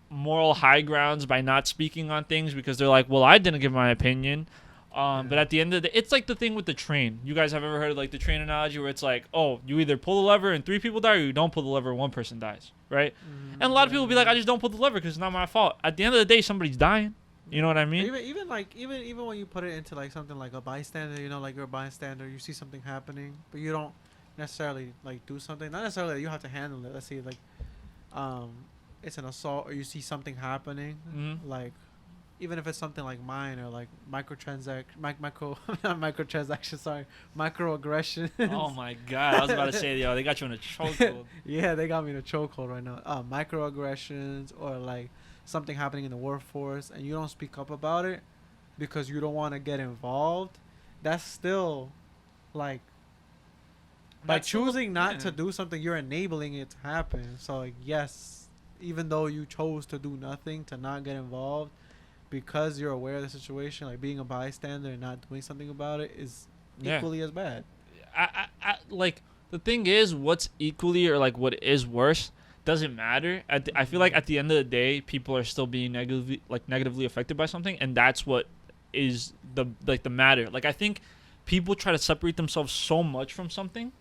moral high grounds by not speaking on things because they're like, well, I didn't give my opinion. But at the end of the day, it's like the thing with the train. You guys have ever heard of like the train analogy where it's like, oh, you either pull the lever and 3 people die, or you don't pull the lever and 1 person dies, right? And a lot of people will be like, I just don't pull the lever because it's not my fault. At the end of the day, somebody's dying. You know what I mean? Even when you put it into like something like a bystander, like you're a bystander, you see something happening, but you don't necessarily like do something. Not necessarily that you have to handle it. Let's say like, it's an assault or you see something happening, like. Even if it's something like mine or like not microtransactions, sorry, microaggressions. Oh my god, I was about to say, yo, they got you in a chokehold. Yeah, they got me in a chokehold right now. Microaggressions or like something happening in the workforce and you don't speak up about it because you don't want to get involved. That's still like by choosing not to do something, you're enabling it to happen. So like, yes, even though you chose to do nothing, to not get involved, because you're aware of the situation, like being a bystander and not doing something about it is equally as bad. I like the thing is, what's equally or like what is worse doesn't matter. I feel like at the end of the day, people are still being negatively affected by something, and that's what is the matter. Like I think people try to separate themselves so much from something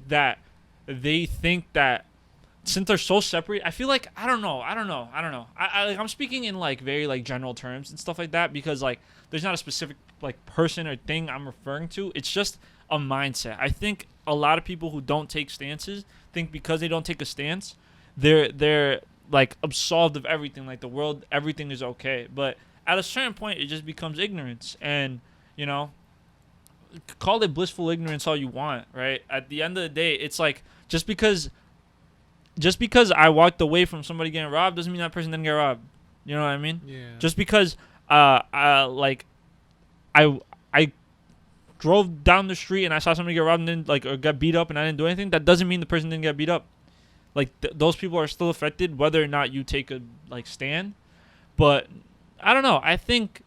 that they think that since they're so separate, I feel like I don't know. I'm speaking in like very like general terms and stuff like that because like there's not a specific like person or thing I'm referring to. It's just a mindset. I think a lot of people who don't take stances think because they don't take a stance, they're like absolved of everything. Like the world, everything is okay. But at a certain point, it just becomes ignorance, and call it blissful ignorance all you want, right? At the end of the day, it's like just because I walked away from somebody getting robbed doesn't mean that person didn't get robbed. You know what I mean? Yeah. Just because Like I drove down the street and I saw somebody get robbed and then, like, or got beat up and I didn't do anything, that doesn't mean the person didn't get beat up. Like those people are still affected whether or not you take a like stand. But I don't know. I think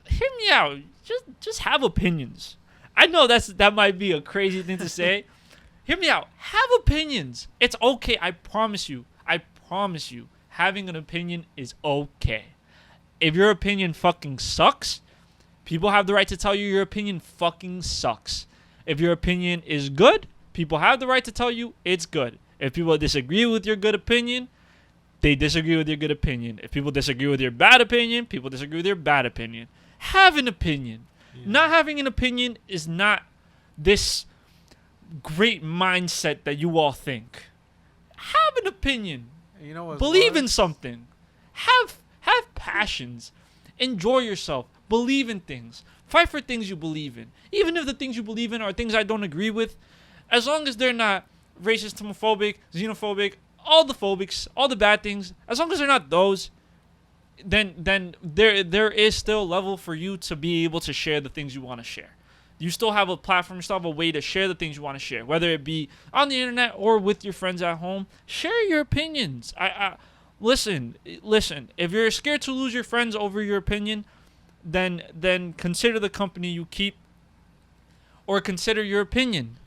hear me out. Just have opinions. I know that might be a crazy thing to say. Hear me out. Have opinions. It's okay. I promise you. I promise you. Having an opinion is okay. If your opinion fucking sucks, people have the right to tell you your opinion fucking sucks. If your opinion is good, people have the right to tell you it's good. If people disagree with your good opinion, they disagree with your good opinion. If people disagree with your bad opinion, people disagree with your bad opinion. Have an opinion. Yeah. Not having an opinion is not this great mindset that you all think. Have an opinion. You know what? Believe in something. Have passions. Enjoy yourself. Believe in things. Fight for things you believe in. Even if the things you believe in are things I don't agree with, as long as they're not racist, homophobic, xenophobic, all the phobics, all the bad things, as long as they're not those, then there is still a level for you to be able to share the things you want to share. You still have a platform, you still have a way to share the things you want to share, whether it be on the internet or with your friends at home. Share your opinions. Listen. If you're scared to lose your friends over your opinion, then consider the company you keep, or consider your opinion.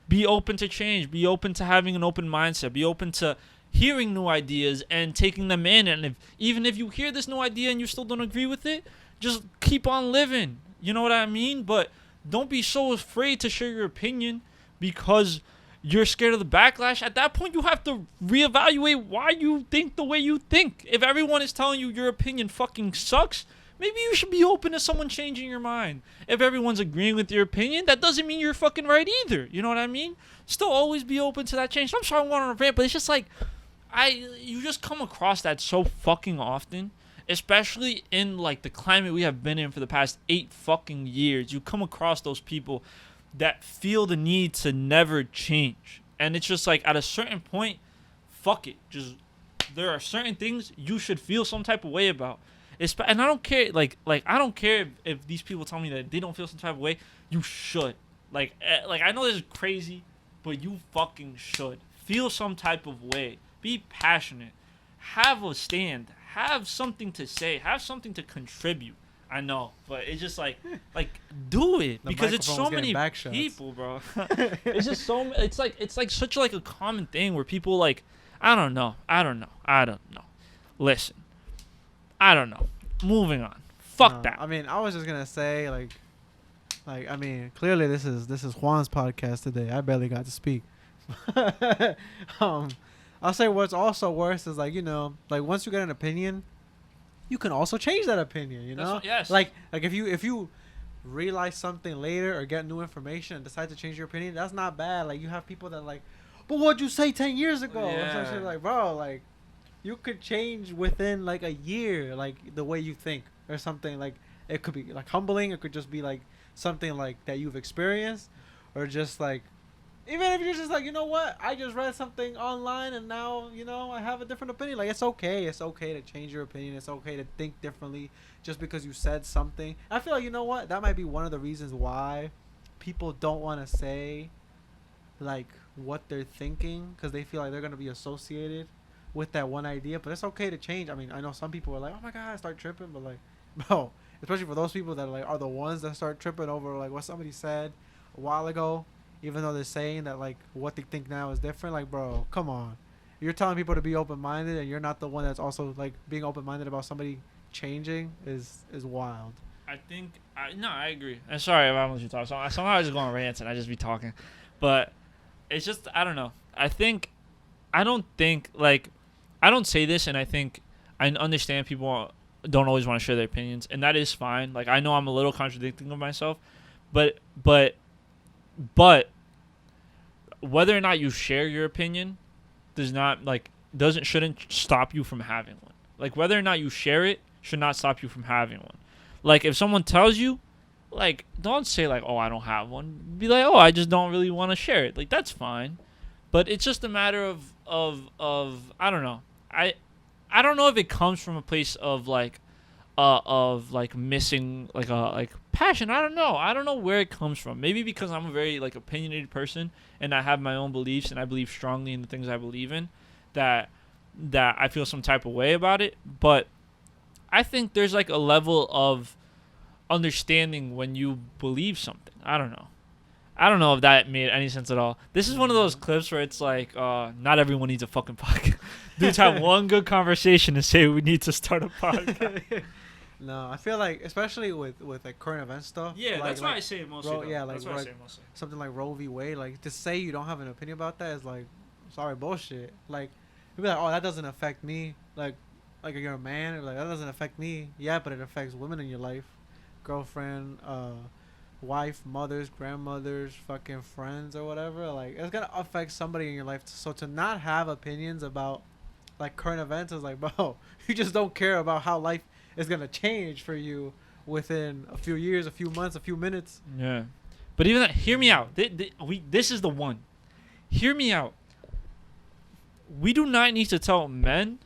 Be open to change. Be open to having an open mindset. Be open to hearing new ideas and taking them in. And even if you hear this new idea and you still don't agree with it, just keep on living. You know what I mean? But don't be so afraid to share your opinion because you're scared of the backlash. At that point, you have to reevaluate why you think the way you think. If everyone is telling you your opinion fucking sucks, maybe you should be open to someone changing your mind. If everyone's agreeing with your opinion, that doesn't mean you're fucking right either. You know what I mean? Still always be open to that change. I'm sorry I'm going on a rant, but it's just like, you just come across that so fucking often, especially in like the climate we have been in for the past 8 fucking years. You come across those people that feel the need to never change. And it's just like, at a certain point, fuck it. Just, there are certain things you should feel some type of way about. And I don't care, like I don't care if these people tell me that they don't feel some type of way. You should, like I know this is crazy, but you fucking should feel some type of way. Be passionate, have a stand, have something to say, have something to contribute. I know, but it's just like do it because it's so many people, bro. It's just so. It's like such like a common thing where people like, I don't know. Listen. I don't know. Moving on. Fuck that. I mean, I was just gonna say, like, I mean, clearly this is Juan's podcast today. I barely got to speak. I'll say what's also worse is, like, you know, like, once you get an opinion, you can also change that opinion. You know, yes. Like if you realize something later or get new information and decide to change your opinion, that's not bad. Like, you have people that like, but what'd you say 10 years ago? Yeah. Or some shit, like, bro, like, you could change within like a year, like the way you think or something. Like, it could be like humbling. It could just be like something like that you've experienced, or just like, even if you're just like, you know what, I just read something online and now, you know, I have a different opinion. Like, it's okay. It's okay to change your opinion. It's okay to think differently just because you said something. I feel like, you know what, that might be one of the reasons why people don't want to say like what they're thinking, because they feel like they're going to be associated with that one idea. But it's okay to change. I mean, I know some people are like, oh my god, I start tripping, but like, bro, especially for those people that like are the ones that start tripping over like what somebody said a while ago, even though they're saying that like what they think now is different. Like, bro, come on, you're telling people to be open-minded and you're not the one that's also like being open-minded about somebody changing is wild. I think I agree. And sorry if I let you talk. Somehow I just go on rants and I just be talking, but it's just, I don't know. I don't say this, and I think I understand people don't always want to share their opinions, and that is fine. Like, I know I'm a little contradicting of myself, but whether or not you share your opinion shouldn't stop you from having one. Like, whether or not you share it should not stop you from having one. Like, if someone tells you, like, don't say like, oh, I don't have one. Be like, oh, I just don't really want to share it. Like, that's fine. But it's just a matter of I don't know. I don't know if it comes from a place of like of like missing like a like passion. I don't know where it comes from. Maybe because I'm a very like opinionated person and I have my own beliefs and I believe strongly in the things I believe in, that I feel some type of way about it. But I think there's like a level of understanding when you believe something. I don't know. I don't know if that made any sense at all. This is one of those clips where it's like, not everyone needs a fucking podcast. Dudes have one good conversation and say we need to start a podcast. No, I feel like, especially with like current event stuff. Yeah, like, that's why I say it mostly. Yeah, like, that's why I say it mostly. something like Roe v. Wade. Like, to say you don't have an opinion about that is like, sorry, bullshit. Like, you'd be like, oh, that doesn't affect me. Like you're a man, or like that doesn't affect me. Yeah, but it affects women in your life, girlfriend, wife, mothers, grandmothers, fucking friends, or whatever. Like, it's gonna affect somebody in your life. So to not have opinions about like current events is like, bro, you just don't care about how life is gonna change for you within a few years, a few months, a few minutes. Yeah, but even that, hear me out. This is the one. Hear me out. We do not need to tell men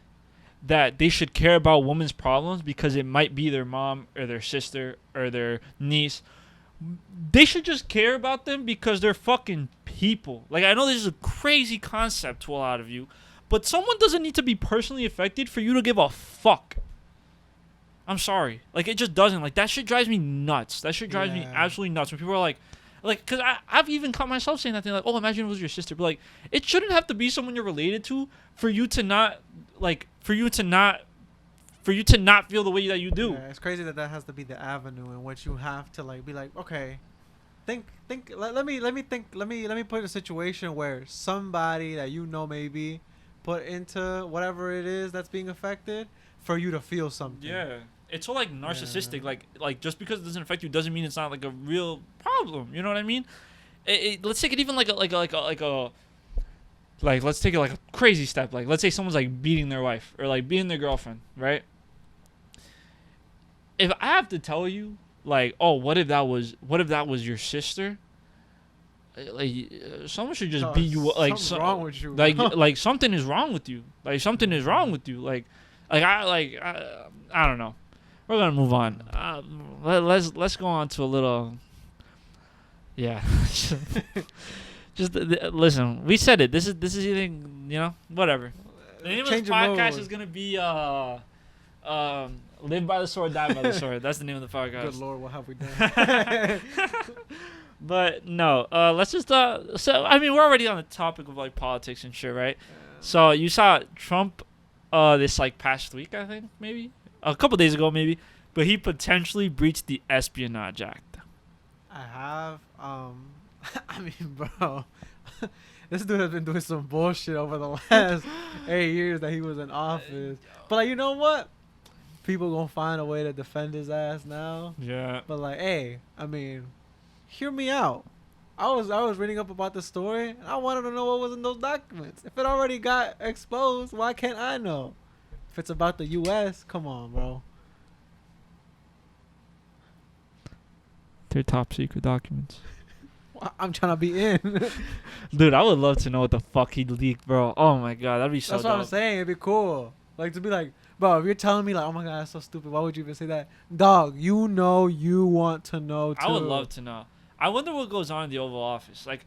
that they should care about women's problems because it might be their mom or their sister or their niece. They should just care about them because they're fucking people. Like, I know this is a crazy concept to a lot of you, but someone doesn't need to be personally affected for you to give a fuck. I'm sorry. Like, it just doesn't. Like, that shit drives me nuts. That shit drives me absolutely nuts when people are like, because I've even caught myself saying that thing, like, oh, imagine it was your sister. But, like, it shouldn't have to be someone you're related to for you to not, like, for you to not feel the way that you do. Yeah, it's crazy that has to be the avenue in which you have to like be like, okay, let me put in a situation where somebody that you know maybe put into whatever it is that's being affected for you to feel something. Yeah. It's so like narcissistic. Yeah. Like just because it doesn't affect you doesn't mean it's not like a real problem. You know what I mean? Let's take it even like let's take it like a crazy step. Like, let's say someone's like beating their wife or like beating their girlfriend, right? If I have to tell you, like, oh, what if that was your sister? Like, someone should just beat you. Like, something's wrong with you. Like something is wrong with you. Like, something is wrong with you. I don't know. We're gonna move on. Let's go on to a little. Yeah. Just listen. We said it. This is even, whatever. The name of this podcast is gonna be live by the sword, die by the sword. That's the name of the podcast. Good Lord, what have we done? But no, let's just so I mean, we're already on the topic of like politics and shit, right? So you saw Trump this like past week, I think, maybe a couple days ago, maybe, but he potentially breached the Espionage Act. I have I mean, bro, this dude has been doing some bullshit over the last 8 years that he was in office. But like, you know what? People gonna find a way to defend his ass now. Yeah. But like, hey, I mean, hear me out. I was reading up about the story, and I wanted to know what was in those documents. If it already got exposed, why can't I know? If it's about the U.S., come on, bro. They're top secret documents. I'm trying to be in. Dude, I would love to know what the fuck he leaked, bro. Oh my god, that'd be so That's what I'm saying. It'd be cool. Like, to be like, bro, if you're telling me like, oh my god, that's so stupid, why would you even say that? Dog, you want to know too. I would love to know. I wonder what goes on in the Oval Office. Like,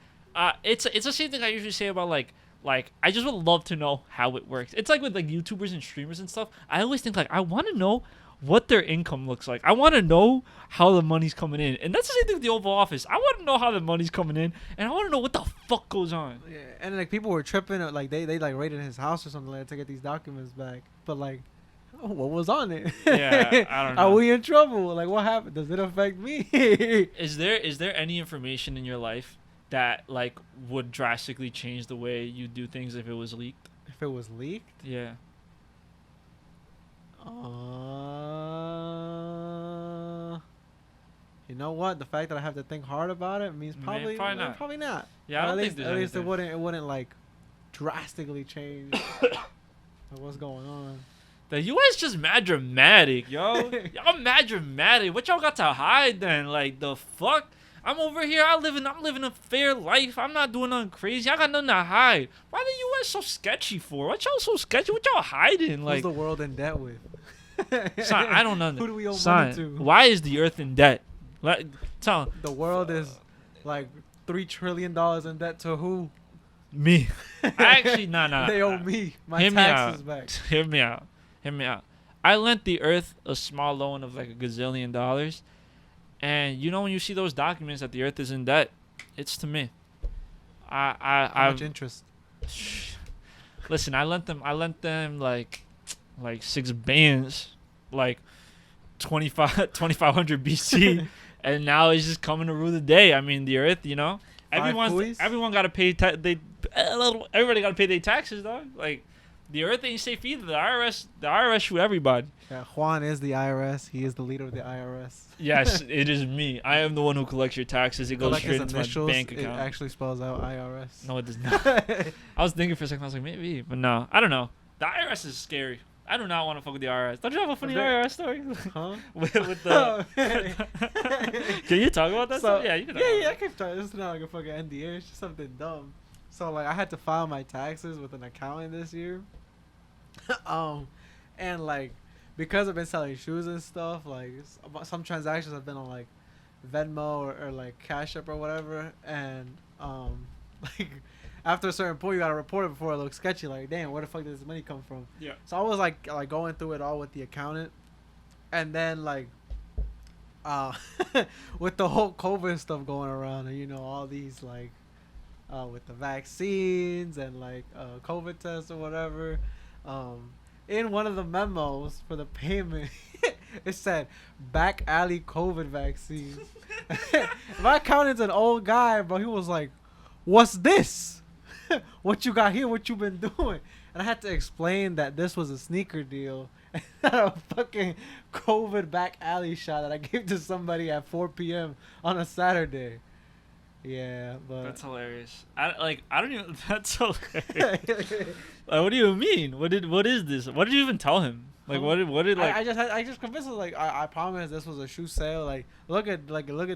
it's the same thing I usually say about like I just would love to know how it works. It's like with like YouTubers and streamers and stuff. I always think like I want to know what their income looks like. I want to know how the money's coming in. And that's the same thing with the Oval Office. I want to know how the money's coming in, and I want to know what the fuck goes on. Yeah, and like people were tripping, like they like raided his house or something like that to get these documents back. But like, what was on it? Yeah, I don't know. Are we in trouble? Like, what happened? Does it affect me? Is there any information in your life that like would drastically change the way you do things if it was leaked? If it was leaked? Yeah. You know what? The fact that I have to think hard about it means probably not. Probably not. Yeah, at least it wouldn't like drastically change what's going on. The U.S. just mad dramatic, yo. Y'all mad dramatic. What y'all got to hide then? Like, the fuck? I'm over here. I'm living a fair life. I'm not doing nothing crazy. I got nothing to hide. Why the U.S. so sketchy for? What y'all so sketchy? What y'all hiding? Like, who's the world in debt with? Son, I don't know. Who do we owe money Son, to? why is the earth in debt? Tell The world is like $3 trillion in debt to who? me. Actually, nah. They owe me my Hear me taxes out. back. Hear me out. I lent the earth a small loan of like a gazillion dollars, and you know when you see those documents that the earth is in debt, it's to me. How much interest? Listen, I lent them like 6 bands, like 2500 BC, and now it's just coming to rule the day. I mean, the earth, you know, everyone got to pay. Everybody got to pay their taxes, dog. Like, the earth ain't safe either. The IRS shoot everybody. Yeah, Juan is the IRS. He is the leader of the IRS. Yes, it is me. I am the one who collects your taxes. It goes Like straight his into my initials, bank account. It actually spells out IRS. No, it does not. I was thinking for a second. I was like, maybe, but no. I don't know. The IRS is scary. I do not want to fuck with the IRS. Don't you have a funny IRS story? Huh? with the. Can you talk about that? So, stuff? Yeah, you can. Yeah, I can try. This is not like a fucking NDA. It's just something dumb. So like, I had to file my taxes with an accountant this year. And like, because I've been selling shoes and stuff, like some transactions have been on like Venmo or like Cash App or whatever, and like after a certain point you gotta report it before it looks sketchy. Like, damn, where the fuck did this money come from? Yeah. So I was like going through it all with the accountant, and then like with the whole COVID stuff going around, and you know all these like with the vaccines and like COVID tests or whatever. In one of the memos for the payment, it said back alley COVID vaccine. My accountant's an old guy, but he was like, "What's this? What you got here? What you been doing?" And I had to explain that this was a sneaker deal, not a fucking COVID back alley shot that I gave to somebody at 4 p.m. on a Saturday. Yeah, but That's hilarious. I don't even. That's hilarious. Like, what do you mean? What is this? What did you even tell him? Like, what did like? I just convinced him, like, I promise this was a shoe sale. Like, look at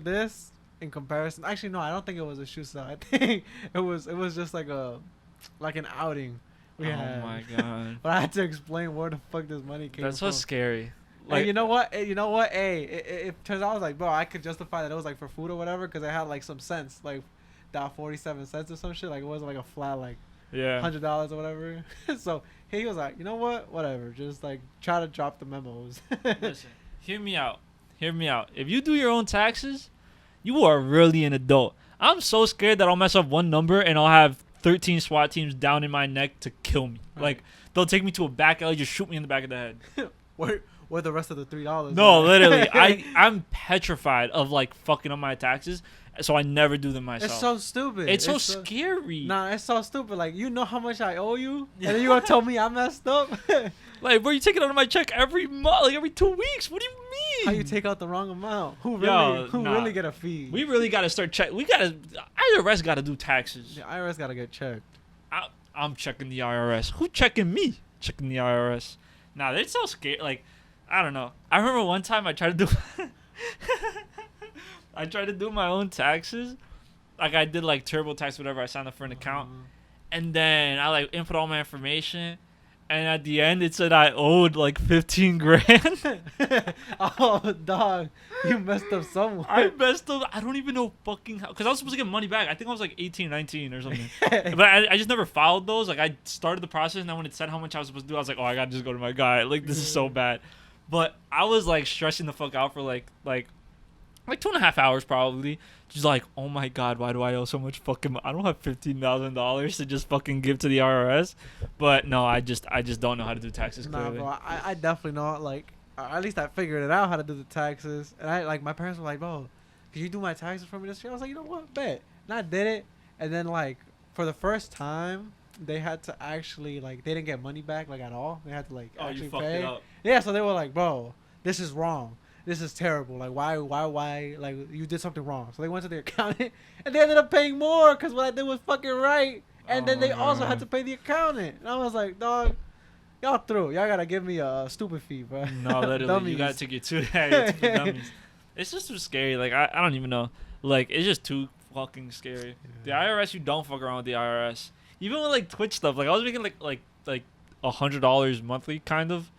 this in comparison. Actually, no, I don't think it was a shoe sale. I think it was just like an outing we had. Oh my god. But I had to explain where the fuck this money came That's from. so scary. Like, you know what? Hey, it turns out I was like, bro, I could justify that it was like for food or whatever because it had like some cents, like $47 or some shit. Like, it wasn't like a flat like Yeah. $100 or whatever. So he was like, you know what? Whatever. Just like try to drop the memos. Listen, hear me out. If you do your own taxes, you are really an adult. I'm so scared that I'll mess up one number and I'll have 13 SWAT teams down in my neck to kill me. Right. Like, they'll take me to a back alley, just shoot me in the back of the head. Where the rest of the $3? No, literally, I'm petrified of like fucking up my taxes, so I never do them myself. It's so stupid. It's so scary. Nah, it's so stupid. Like, you know how much I owe you, and then you gonna tell me I messed up? Like, bro, you take it out of my check every month, like every 2 weeks. What do you mean? How you take out the wrong amount? Who Yo, really get a fee? We really gotta start check. IRS gotta do taxes. The IRS gotta get checked. I'm checking the IRS. Who checking me? Checking the IRS. Nah, they're so scared. Like, I don't know. I remember one time I tried to do my own taxes. Like, I did like TurboTax, whatever. I signed up for an account, and then I like input all my information, and at the end it said I owed like 15 grand. Oh, dog, you messed up somewhere. I messed up. I don't even know fucking how. Because I was supposed to get money back. I think I was like 18, 19 or something. But I just never followed those. Like, I started the process, and then when it said how much I was supposed to do, I was like, oh, I gotta just go to my guy. Like, this is so bad. But I was like stressing the fuck out for like 2.5 hours probably. Just like, oh my god, why do I owe so much fucking? I don't have $15,000 to just fucking give to the IRS. But no, I just don't know how to do taxes clearly. Nah, bro, I definitely know. Like, at least I figured it out how to do the taxes. And I like, my parents were like, bro, could you do my taxes for me this year? I was like, you know what, bet. And I did it. And then like for the first time, they had to actually like, they didn't get money back like at all. They had to like actually you fucked pay. it up. Yeah, so they were like, bro, this is wrong. This is terrible. Like, why, like, you did something wrong. So they went to the accountant, and they ended up paying more because what I did was fucking right. And then they also had to pay the accountant. And I was like, dog, y'all through. Y'all got to give me a stupid fee, bro. No, literally, you got to take it to dummies. It's just too scary. Like, I don't even know. Like, it's just too fucking scary. Yeah. The IRS, you don't fuck around with the IRS. Even with, like, Twitch stuff. Like, I was making, like $100 monthly, kind of.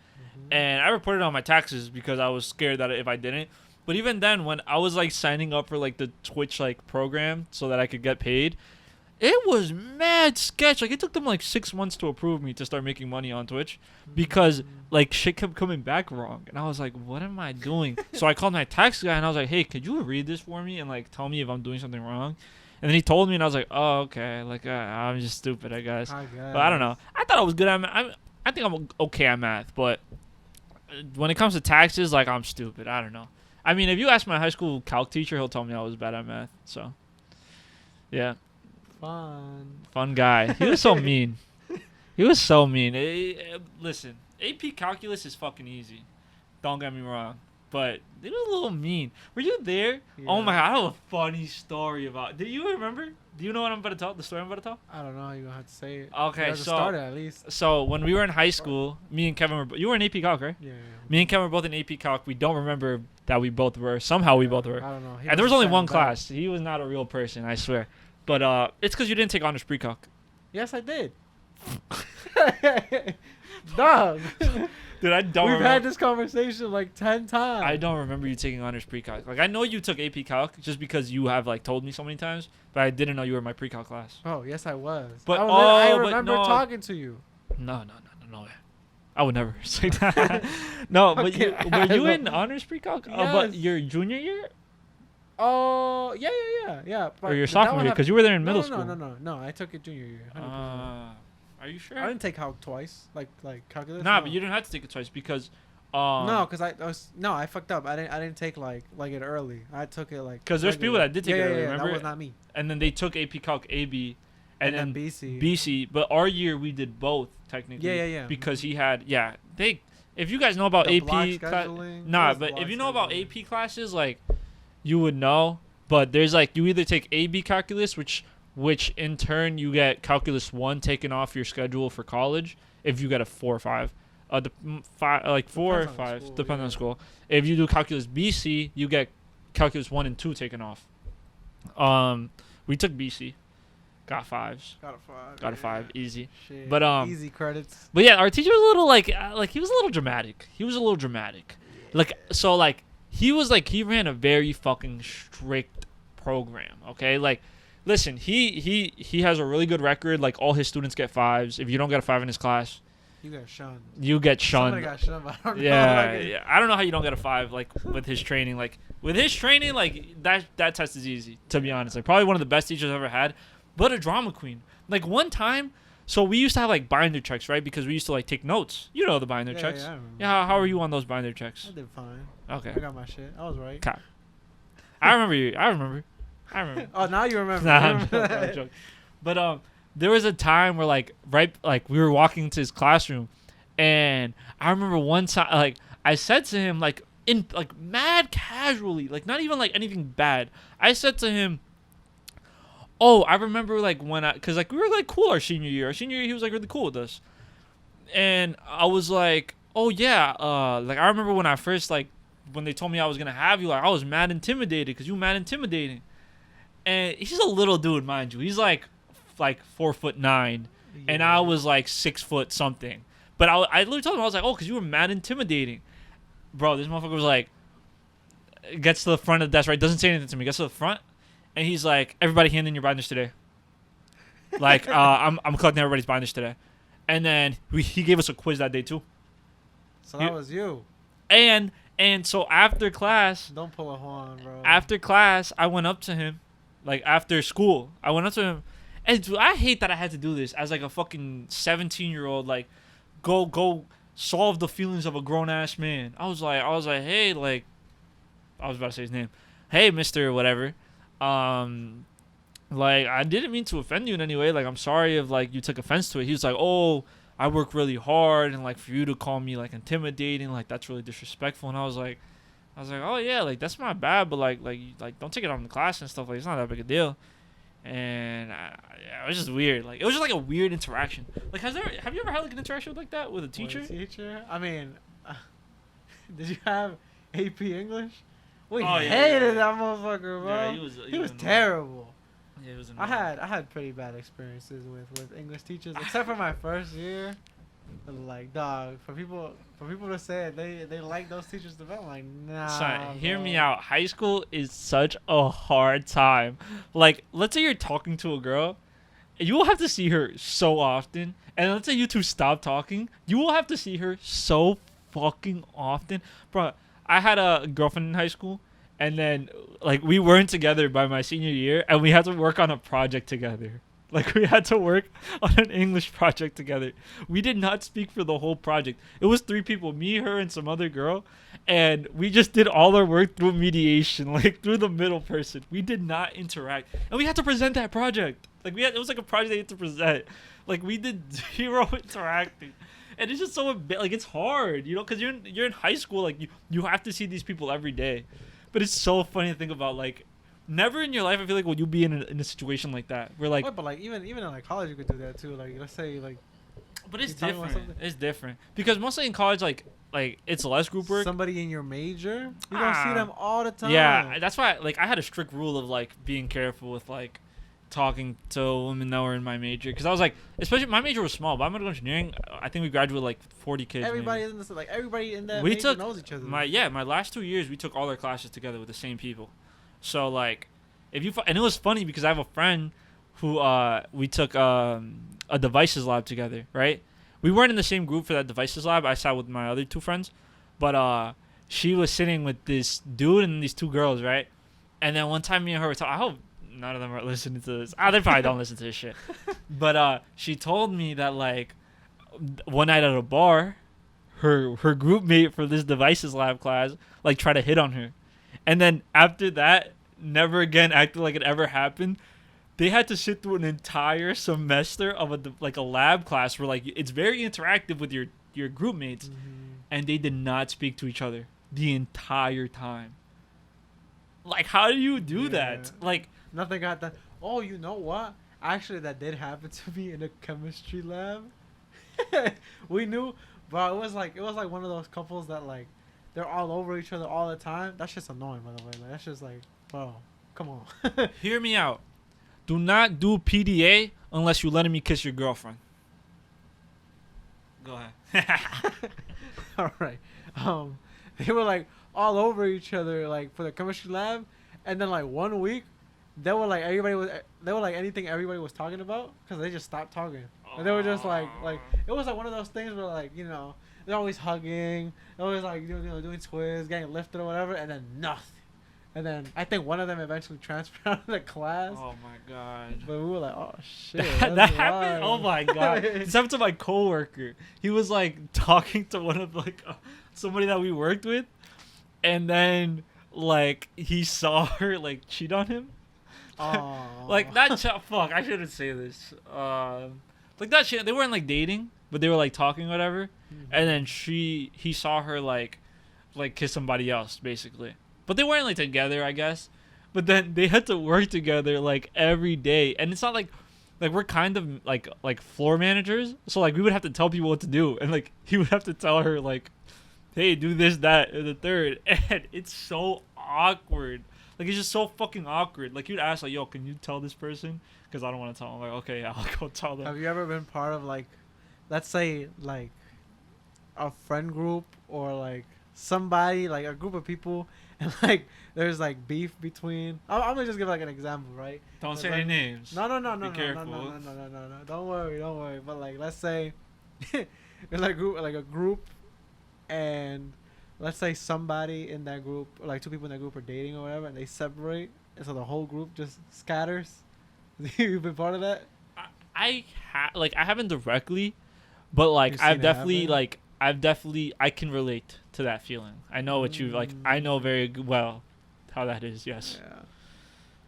And I reported on my taxes because I was scared that if I didn't. But even then, when I was like signing up for like the Twitch like program so that I could get paid, it was mad sketch. Like it took them like 6 months to approve me to start making money on Twitch because like shit kept coming back wrong, and I was like, what am I doing? So I called my tax guy and I was like, hey, could you read this for me and like tell me if I'm doing something wrong? And then he told me, and I was like, oh, okay. Like I'm just stupid, I guess. But I don't know. I thought I was good at math. I think I'm okay at math, but when it comes to taxes, like I'm stupid. I don't know. I mean, if you ask my high school calc teacher, he'll tell me I was bad at math. So, yeah. Fun guy. He was so mean. He was so mean. Listen, AP Calculus is fucking easy. Don't get me wrong. But he was a little mean. Were you there? Yeah. Oh my god, I have a funny story about. Do you remember? Do you know what I'm about to tell? The story I'm about to tell? I don't know. You're gonna have to say it. Okay, so start it at least. So when we were in high school, me and Kevin were. You were in AP Calc, right? Yeah. Me and Kevin were both in AP Calc. We don't remember that we both were. Somehow we both were. I don't know. And there was only one class. He was not a real person, I swear. But it's because you didn't take honors pre-calc. Yes, I did. Dog. Dude, I don't. We've had this conversation like 10 times. I don't remember you taking honors pre-calc. Like I know you took AP Calc just because you have like told me so many times, but I didn't know you were in my pre-calc class. Oh yes, I was. But I remember talking to you. No way. I would never say that. No, but were you in honors pre-calc? Yes. But your junior year? Oh yeah. Or your sophomore year, because you were there in middle school. No. I took it junior year. 100%. Are you sure? I didn't take calc twice, like calculus. Nah, but you didn't have to take it twice because. No, because I fucked up. I didn't take like it early. I took it like. Because there's people that did take it early. Remember? That was not me. And then they took AP Calc AB, and then BC. BC. But our year we did both technically. Yeah. Because he had they. If you guys know about the AP, but if you know about scheduling. AP classes, like, you would know. But there's like you either take AB calculus, which in turn you get calculus 1 taken off your schedule for college if you get a 4 or 5. 4 or 5 depending on school. If you do calculus BC, you get calculus 1 and 2 taken off. We took BC, got 5s. Got a 5, easy. Shit. But easy credits. But yeah, our teacher was a little like he was a little dramatic. Like he ran a very fucking strict program. Okay, like. Listen, he has a really good record. Like, all his students get 5s. If you don't get a 5 in his class, you get shunned. Somebody got shunned, but I don't know. Yeah. I don't know how you don't get a 5. Like with his training, like that test is easy. To be honest, like probably one of the best teachers I've ever had. But a drama queen. Like one time, so we used to have like binder checks, right? Because we used to like take notes. You know the binder checks. Yeah, I remember. Yeah. How are you on those binder checks? I did fine. Okay. I got my shit. I was right. Okay. I remember you. I remember. Oh, now you remember. Nah, I'm joking. But there was a time where like we were walking to his classroom, and I remember one time like I said to him like in like mad casually, like not even like anything bad. I said to him, "Oh, I remember like cause like we were like cool our senior year. Our senior year he was like really cool with us," and I was like, "Oh yeah, like I remember when I first like when they told me I was gonna have you, like I was mad intimidated because you mad intimidating." And he's a little dude, mind you. He's like 4'9", and I was like 6 foot something. But I literally told him, I was like, oh, because you were mad intimidating. Bro, this motherfucker was like, gets to the front of the desk, right? Doesn't say anything to me. Gets to the front, and he's like, everybody hand in your binders today. Like, I'm collecting everybody's binders today. And then he gave us a quiz that day too. So that was you. And so after class. Don't pull a horn, bro. After class, I went up to him. Like, after school, I went up to him. And dude, I hate that I had to do this as, like, a fucking 17-year-old. Like, go solve the feelings of a grown-ass man. I was like, hey, like, I was about to say his name. Hey, Mr. Whatever. Like, I didn't mean to offend you in any way. Like, I'm sorry if, like, you took offense to it. He was like, oh, I work really hard. And, like, for you to call me, like, intimidating, like, that's really disrespectful. And I was like, oh yeah, like that's not bad, but like don't take it on the class and stuff. Like it's not that big a deal. And it was just weird. Like it was just like a weird interaction. Like have you ever had like an interaction like that with a teacher? I mean, did you have AP English? We hated that motherfucker, bro. Yeah, he was terrible. Yeah, it was annoying. I had pretty bad experiences with English teachers, except for my first year. Like, dog, for people to say it, they like those teachers the best. I'm like, nah. Son, hear me bro. out. High school is such a hard time. Like, let's say you're talking to a girl, and you will have to see her so often. And let's say you two stop talking, you will have to see her so fucking often. Bro, I had a girlfriend in high school, and then, like, we weren't together by my senior year, and we had to work on a project together. Like, we had to work on an English project together. We did not speak for the whole project. It was 3 people, me, her, and some other girl. And we just did all our work through mediation, like through the middle person. We did not interact. And we had to present that project. It was like a project they had to present. Like, we did zero interacting. And it's just so, like, it's hard, because you're in high school. Like, you have to see these people every day. But it's so funny to think about, like, never in your life, I feel like, will you be in a situation like that where, like, Wait, but like even in like college you could do that too. Like, let's say like but it's you talking about different. something- It's different because mostly in college, like it's less group work. somebody in your major, you're gonna see them all the time. Yeah, that's why, like, I had a strict rule of, like, being careful with, like, talking to women that were in my major, because I was like, especially my major was small, biomedical engineering. I think we graduated like 40 kids. Everybody maybe. in this, like everybody in that We major took knows each other. my last 2 years, we took all our classes together with the same people. So, like, and it was funny because I have a friend who we took a devices lab together, right? We weren't in the same group for that devices lab. I sat with my other 2 friends, but she was sitting with this dude and these 2 girls, right? And then one time me and her were talking. I hope none of them are listening to this. They probably don't listen to this shit. But she told me that, like, one night at a bar, her group mate for this devices lab class, like, tried to hit on her. And then after that, never again acted like it ever happened. They had to sit through an entire semester of a lab class where, like, it's very interactive with your group mates, Mm-hmm. and they did not speak to each other the entire time. Like, how do you do that? Like, Nothing got that. Oh, you know what? Actually, that did happen to me in a chemistry lab. We knew, but it was like one of those couples that, like, they're all over each other all the time. That's just annoying, by the way. Like, that's just like, bro, come on. hear me out. Do not do PDA unless you're letting me kiss your girlfriend. Go ahead. All right. They were like all over each other, like, for the chemistry lab, and then like 1 week, they were like anything everybody was talking about, because they just stopped talking. And they were just like it was like one of those things where, like, they're always hugging, they're always like doing twists, getting lifted or whatever, and then nothing. And then I think one of them eventually transferred out of the class. Oh my god. But we were like, oh shit. That that's happened? wild. Oh my god. This happened to my coworker. He was, like, talking to one of, like, somebody that we worked with, and then, like, he saw her, like, cheat on him. Oh. Like, that fuck, I shouldn't say this. Like, that shit, they weren't, like, dating, but they were, like, talking, whatever. And then he saw her, like kiss somebody else, basically. But they weren't, like, together, I guess. But then they had to work together, like, every day. And it's not like we're kind of like floor managers. So, like, we would have to tell people what to do. And, like, he would have to tell her, like, hey, do this, that, and the third. And it's so awkward. Like, it's just so fucking awkward. Like, you'd ask, like, yo, can you tell this person? Because I don't want to tell them. Like, okay, yeah, I'll go tell them. Have you ever been part of, like, let's say, like, a friend group, or like somebody, like a group of people, and like there's like beef between? I'm gonna just give like an example, right? Don't Like, say any names. No. Be careful. No. Don't worry. But like, let's say it's like a group, and let's say somebody in that group, or like 2 people in that group, are dating or whatever, and they separate, and so the whole group just scatters. You've been part of that? I haven't directly, but, like, You've seen it happen? I can relate to that feeling. I know what you like. I know very well how that is. Yes. Yeah,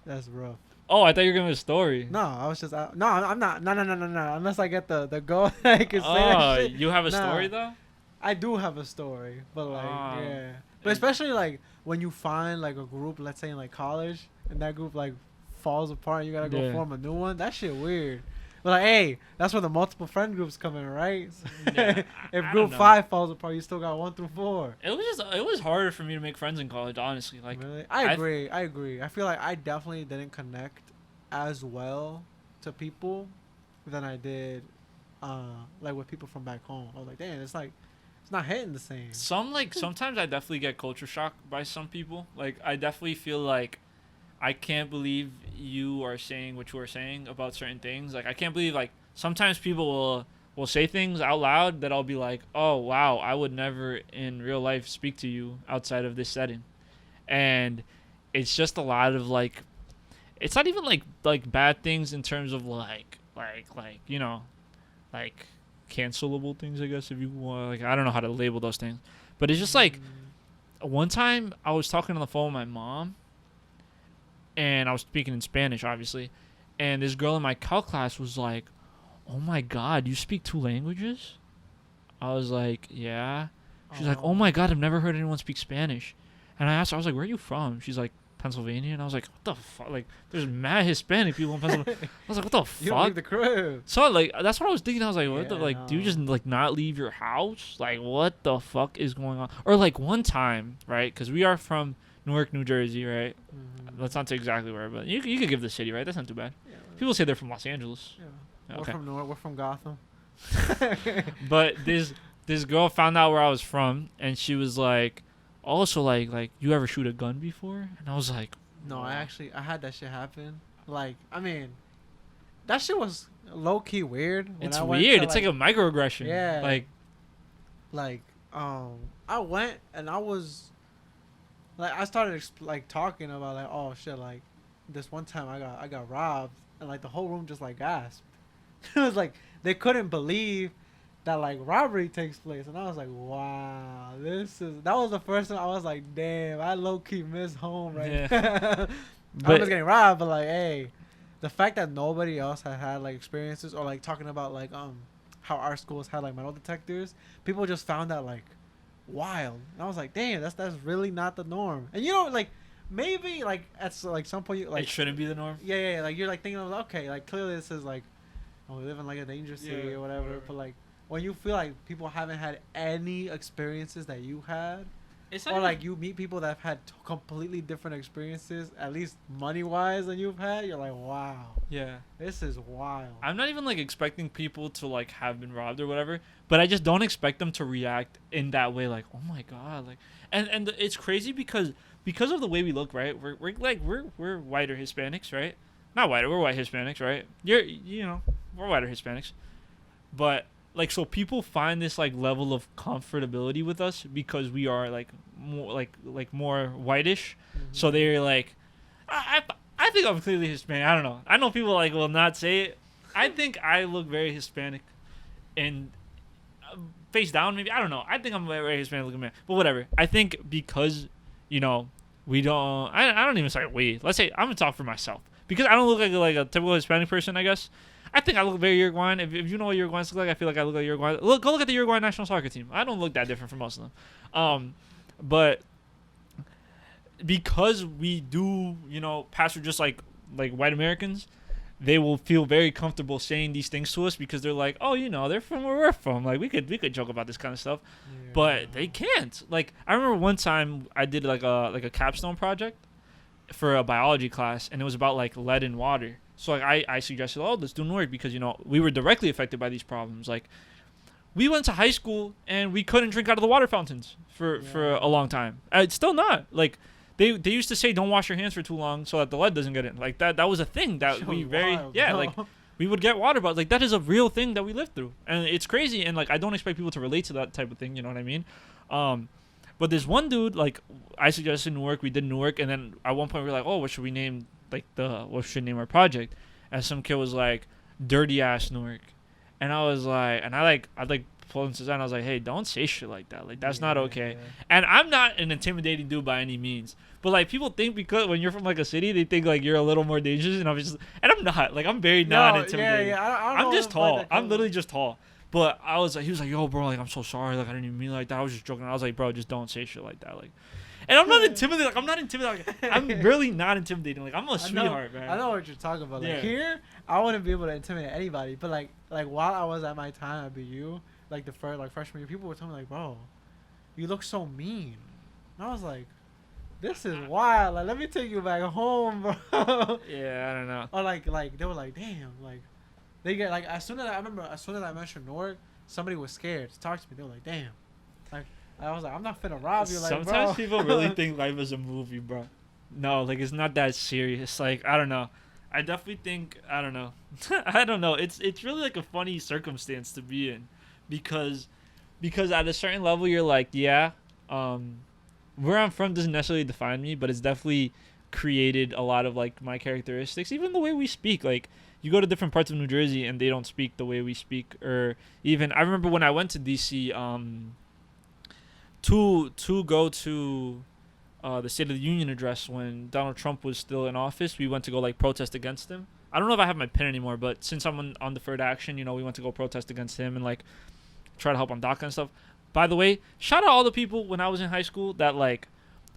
that's rough. Oh, I thought you were giving me a story. No, I was just no. I'm not. No. Unless I get the go, I can say Oh, that shit. you have a Nah. story though? I do have a story, but like, Oh. yeah. But especially like when you find like a group, let's say in like college, and that group like falls apart, and you gotta go Yeah. form a new one. That shit weird. But like, hey, that's where the multiple friend groups come in, right? Yeah, If I group don't know. 5 falls apart, you still got 1 through 4. It was harder for me to make friends in college, honestly. Like, Really? I I agree. I feel like I definitely didn't connect as well to people than I did like with people from back home. I was like, damn, it's like it's not hitting the same. Sometimes I definitely get culture shock by some people. Like I definitely feel like I can't believe you are saying what you are saying about certain things. Like I can't believe like sometimes people will say things out loud that I'll be like, "Oh, wow, I would never in real life speak to you outside of this setting." And it's just a lot of like it's not even like bad things in terms of like, you know, like cancelable things, I guess, if you want. Like I don't know how to label those things. But it's just like one time I was talking on the phone with my mom and I was speaking in Spanish, obviously, and this girl in my calc class was like, "Oh my god, you speak 2 languages?" I was like, "Yeah." She's like, "Oh my god, I've never heard anyone speak Spanish." And I asked her, I was like, "Where are you from?" She's like, "Pennsylvania." And I was like, "What the fuck?" Like, there's mad Hispanic people in Pennsylvania. I was like, "What the You don't leave fuck?" the crib. So like, that's what I was thinking. I was like, "What the Yeah, like? Do you no. just like not leave your house? Like, what the fuck is going on?" Or like one time, right? Because we are from Newark, New Jersey, right? Let's not say exactly where, but you could give the city, right? That's not too bad. Yeah, People say they're from Los Angeles. yeah. Okay. We're from North. We're from Gotham. But this girl found out where I was from, and she was like, also like you ever shoot a gun before? And I was like, No, wow. I had that shit happen. Like, I mean, that shit was low key weird. When It's I went weird. to, It's like a microaggression. Yeah. Like I went and I was like, I started like talking about like, oh shit, like this one time I got robbed, and like the whole room just like gasped. It was like they couldn't believe that like robbery takes place, and I was like, wow, that was the first time I was like, damn, I low key miss home right now. I was getting robbed, but like, hey, the fact that nobody else had like experiences or like talking about like how our schools had like metal detectors, people just found that like wild. And I was like, damn, that's really not the norm. And you know, like maybe like at like some point, you, like it shouldn't be the norm. yeah, like you're like thinking of okay, like clearly this is like, oh, we live in like a dangerous city Yeah, or whatever. whatever. But like when you feel like people haven't had any experiences that you had, It's or like you meet people that have had completely different experiences, at least money wise, than you've had, you're like, wow, yeah. this is wild. I'm not even like expecting people to like have been robbed or whatever, but I just don't expect them to react in that way. Like, oh my god, like, and it's crazy because of the way we look, right? We're white or Hispanics, right? Not white, we're white Hispanics, right? We're white or Hispanics, but like so people find this like level of comfortability with us because we are like more like more whitish. So they're like, I think I'm clearly Hispanic. I don't know. I know people like will not say it. I think I look very Hispanic, and face down maybe. I don't know. I think I'm a very Hispanic looking man. But whatever. I think because we don't. I don't even say we. Let's say I'm gonna talk for myself because I don't look like a typical Hispanic person. I guess. I think I look very Uruguayan. If you know what Uruguayans look like, I feel like I look like Uruguayan. Go look at the Uruguayan national soccer team. I don't look that different from most of them. But because we do, pass for just like white Americans, they will feel very comfortable saying these things to us because they're like, oh, they're from where we're from. Like we could joke about this kind of stuff, but they can't. Like I remember one time I did like a capstone project for a biology class, and it was about like lead in water. So like I suggested, oh, let's do Newark because we were directly affected by these problems. Like we went to high school and we couldn't drink out of the water fountains for a long time. It's still not. Like they used to say don't wash your hands for too long so that the lead doesn't get in. Like that was a thing that we very wild, like we would get water bottles. Like that is a real thing that we lived through, and it's crazy. And like I don't expect people to relate to that type of thing. You know what I mean? But there's one dude like I suggested Newark. We did Newark, and then at one point we were like, oh, what should we name? What should name our project? And some kid was like, dirty ass Newark. And I was like, I pulled him to the side and I was like, hey, don't say shit like that. Like, that's not okay. And I'm not an intimidating dude by any means. But like, people think because when you're from like a city, they think like you're a little more dangerous. And I'm not. Like, I'm very non-intimidating. Yeah. I don't I'm know just if, tall. like, I'm literally just tall. But I was like, he was like, yo, bro, like, I'm so sorry. Like, I didn't even mean like that. I was just joking. I was like, bro, just don't say shit like that. Like, and I'm not intimidating. Like, I'm not intimidating. Like, I'm really not intimidating. Like, I'm a sweetheart, man. I know what you're talking about. Like, Yeah. here, I wouldn't be able to intimidate anybody. But like while I was at my time at BU, like the freshman year, people were telling me like, bro, you look so mean. And I was like, this is wild. Like, let me take you back home, bro. Yeah, I don't know. Or like they were like, damn, like They get like as soon as I mentioned Newark, somebody was scared to talk to me. They were like, "Damn," like I was like, "I'm not finna rob you." Like, Sometimes bro. people really think life is a movie, bro. No, like it's not that serious. Like I don't know. I definitely think I don't know. I don't know. It's really like a funny circumstance to be in, because at a certain level you're like, yeah, where I'm from doesn't necessarily define me, but it's definitely created a lot of like my characteristics. Even the way we speak, like you go to different parts of New Jersey and they don't speak the way we speak, or even I remember when I went to DC, to go to the State of the Union address when Donald Trump was still in office. We went to go like protest against him. I don't know if I have my pen anymore, but since I'm on deferred action, we went to go protest against him and like try to help on DACA and stuff. By the way, shout out all the people when I was in high school that like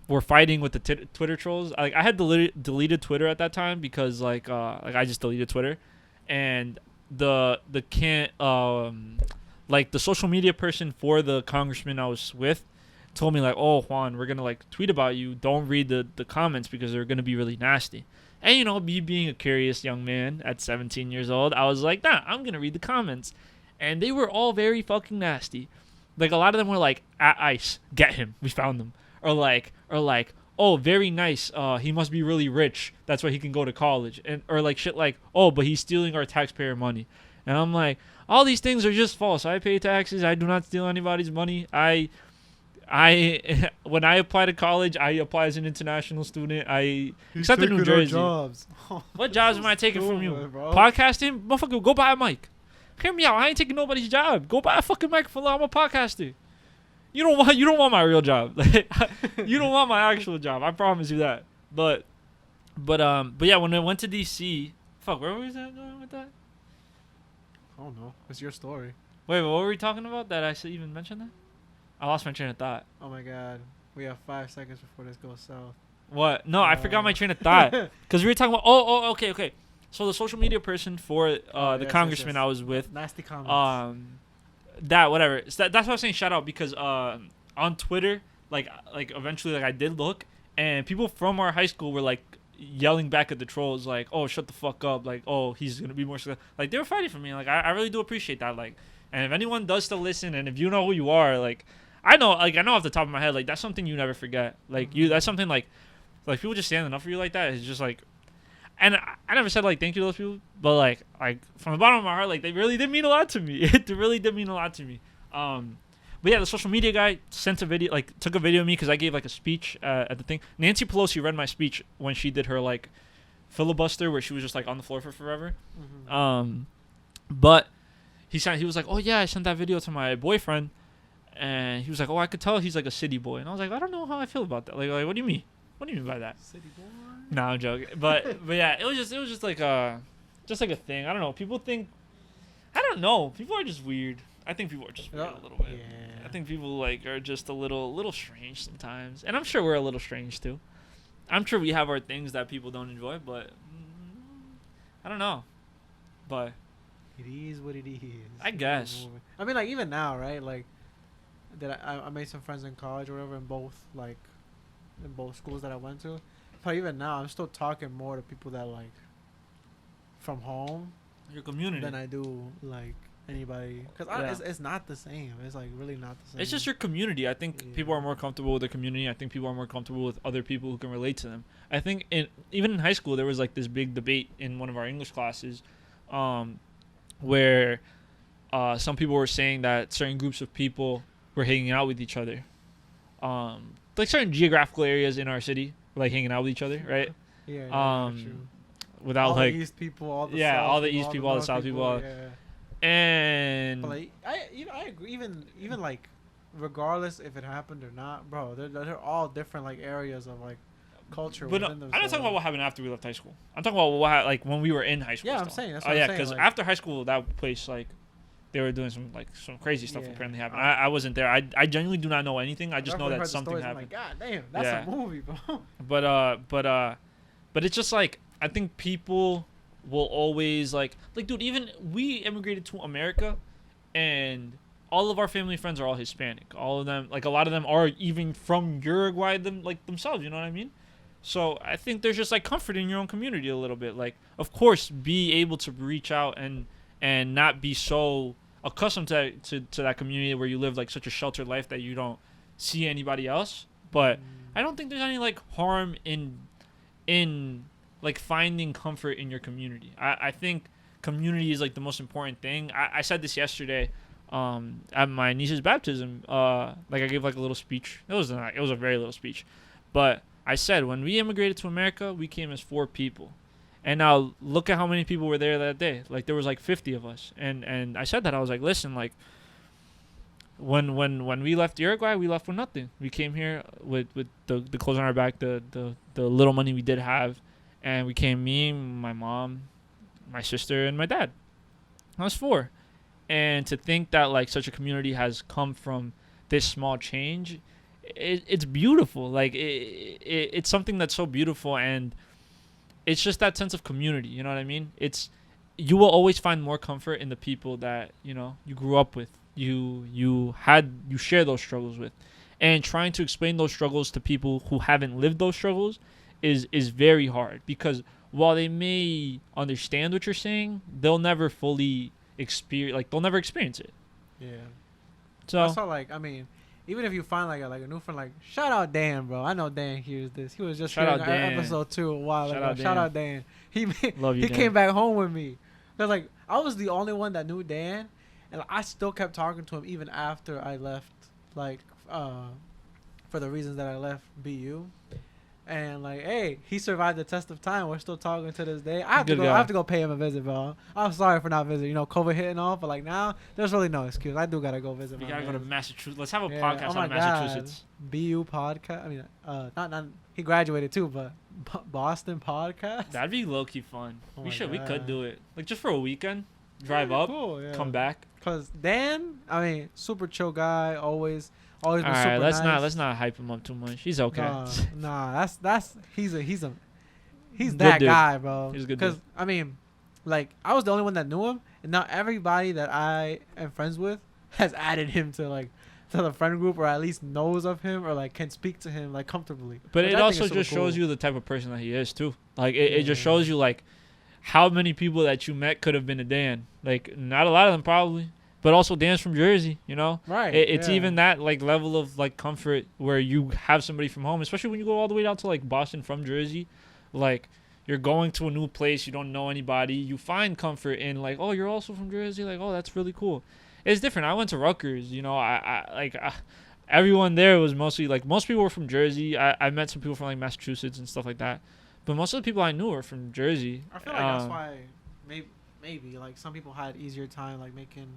were fighting with the Twitter trolls. Like I had deleted Twitter at that time because like I just deleted Twitter, and the can't like the social media person for the congressman I was with told me like, oh Juan, we're gonna like tweet about you. Don't read the comments because they're gonna be really nasty. And me being a curious young man at 17 years old, I was like, nah, I'm gonna read the comments, and they were all very fucking nasty. Like a lot of them were like, at ICE, get him, we found them, or like, oh, very nice. He must be really rich. That's why he can go to college, and or like shit like, oh, but he's stealing our taxpayer money, and I'm like, all these things are just false. I pay taxes. I do not steal anybody's money. I when I apply to college, I apply as an international student. Except in New Jersey. Jobs. What jobs am I taking from you? Bro. Podcasting? Motherfucker, go buy a mic. Hear me out. I ain't taking nobody's job. Go buy a fucking microphone. I'm a podcaster. You don't want my real job. You don't want my actual job. I promise you that. But yeah, when I went to DC, fuck, where was that going with that? I don't know. It's your story. Wait, what were we talking about? That I even mentioned that? I lost my train of thought. Oh my god. We have 5 seconds before this goes south. What? No, I forgot my train of thought. Because we were talking about. Okay. So the social media person for the congressman I was with. Nasty comments. That whatever. So that's why I was saying shout out because on Twitter, like eventually I did look, and people from our high school were like yelling back at the trolls like, oh, shut the fuck up, like, oh, he's gonna be more like they were fighting for me. Like I really do appreciate that. Like, and if anyone does still listen, and if you know who you are, like I know off the top of my head, like that's something you never forget. Like that's something like people just standing up for you like that is just like, and I never said like thank you to those people, but like from the bottom of my heart, like they really did mean a lot to me. It really did mean a lot to me. But yeah, the social media guy sent a video, like took a video of me because I gave like a speech at the thing. Nancy Pelosi read my speech when she did her like filibuster where she was just like on the floor for forever. But he was like, oh yeah, I sent that video to my boyfriend. And he was like, oh, I could tell he's like a city boy. And I was like, I don't know how I feel about that. Like what do you mean? What do you mean by that? City boy? No, I'm joking. But yeah, it was just like a thing. I don't know. People think, I don't know. People are just weird. I think people are just weird a little bit. Yeah. I think people like are just a little strange sometimes. And I'm sure we're a little strange too. I'm sure we have our things that people don't enjoy, but I don't know. But it is what it is. I guess. I mean, like even now, right? Like that I made some friends in college or whatever in both schools that I went to. But even now, I'm still talking more to people that like from home, your community, than I do like anybody. Because it's not the same. It's like really not the same. It's just your community. I think people are more comfortable with their community. I think people are more comfortable with other people who can relate to them. I think even in high school, there was like this big debate in one of our English classes, where some people were saying that certain groups of people were hanging out with each other, like certain geographical areas in our city were like hanging out with each other, right? Yeah. Without all like the East people, all the all South the East people, all the South people. And but like I agree. Even like regardless if it happened or not, bro, they're all different like areas of like culture. But I'm not talking about what happened after we left high school. I'm talking about what like when we were in high school. Yeah, still. I'm saying that's. Oh yeah, because like, after high school, that place like they were doing some crazy stuff apparently happened. I wasn't there. I genuinely do not know anything. I just know that something happened. I'm like, God damn, that's a movie, bro. But it's just like I think people will always like dude, even we immigrated to America, and all of our family friends are all Hispanic. All of them, like a lot of them are even from Uruguay themselves. You know what I mean? So I think there's just like comfort in your own community a little bit. Like, of course, be able to reach out and and not be so accustomed to that community where you live like such a sheltered life that you don't see anybody else. But I don't think there's any like harm in like finding comfort in your community. I think community is like the most important thing. I said this yesterday at my niece's baptism. Like I gave like a little speech. It was a very little speech, but I said when we immigrated to America, we came as 4 people. And now look at how many people were there that day. Like there was like 50 of us. And I said that I was like, listen, like when we left Uruguay, we left with nothing. We came here with the clothes on our back, the little money we did have, and we came, me, my mom, my sister, and my dad. I was 4. And to think that like such a community has come from this small change, it's beautiful. Like it's something that's so beautiful, and it's just that sense of community. You know what I mean? You will always find more comfort in the people that you grew up with, you share those struggles with, and trying to explain those struggles to people who haven't lived those struggles is very hard, because while they may understand what you're saying, they'll never fully experience it. Yeah. So also, like, I mean, even if you find like a new friend, like shout out Dan, bro. I know Dan hears this. He was just Shout here out in Dan. episode 2 a while ago. Shout out Dan. Love you, he Dan. came back home with me. Cause like I was the only one that knew Dan, and I still kept talking to him even after I left, like for the reasons that I left BU. And like, hey, he survived the test of time. We're still talking to this day. I have to go pay him a visit, bro. I'm sorry for not visiting. COVID hitting off, but like now, there's really no excuse. I do gotta go visit. We my gotta go to man. Massachusetts. Let's have a Yeah. podcast Oh my on Massachusetts. God. BU podcast. I mean, not he graduated too, but Boston podcast. That'd be low key fun. Oh We my could God. do it. Like just for a weekend, drive Yeah, up, cool, yeah. come back. Cause Dan, I mean, super chill guy. Always been All right, super let's nice. not hype him up too much. He's okay. Nah, that's he's Good that dude. guy, bro. He's a good Because dude. I mean, like I was the only one that knew him, and now everybody that I am friends with has added him to the friend group, or at least knows of him, or like can speak to him like comfortably. But which it I think also is super just shows cool. you the type of person that he is too. Like it just Yeah. shows you like how many people that you met could have been a Dan. Like not a lot of them probably, but also Dan's from Jersey. Right. It's yeah. even that like level of like comfort where you have somebody from home, especially when you go all the way down to like Boston from Jersey. Like you're going to a new place, you don't know anybody, you find comfort in like, oh, you're also from Jersey, like, oh, that's really cool. It's different. I went to Rutgers, everyone there was mostly like, most people were from Jersey. I met some people from like Massachusetts and stuff like that, but most of the people I knew were from Jersey. I feel like that's why maybe like some people had easier time like making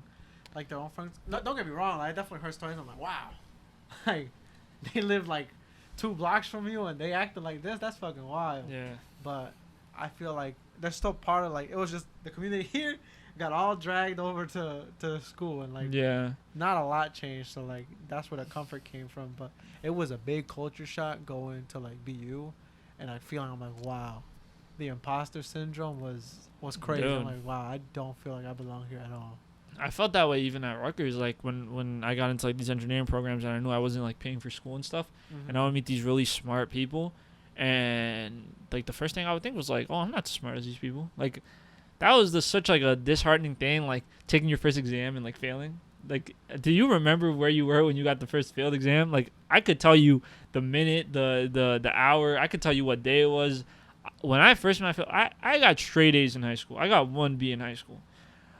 like their own friends. No, don't get me wrong, I definitely heard stories. I'm like, wow, like they lived like 2 blocks from you and they acted like this. That's fucking wild. Yeah. But I feel like they're still part of like, it was just the community here got all dragged over to school, and like Yeah. not a lot changed. So like that's where the comfort came from. But it was a big culture shock going to like BU, and I feel like I'm like, wow, the imposter syndrome was crazy. Dude. I'm like, wow, I don't feel like I belong here at all. I felt that way even at Rutgers, like when I got into like these engineering programs and I knew I wasn't like paying for school and stuff, and I would meet these really smart people, and like the first thing I would think was like, oh, I'm not as smart as these people. Like that was such like a disheartening thing, like taking your first exam and like failing. Like, do you remember where you were when you got the first failed exam? Like I could tell you the minute, the hour. I could tell you what day it was. When I first met, I got straight A's in high school. I got 1 B in high school.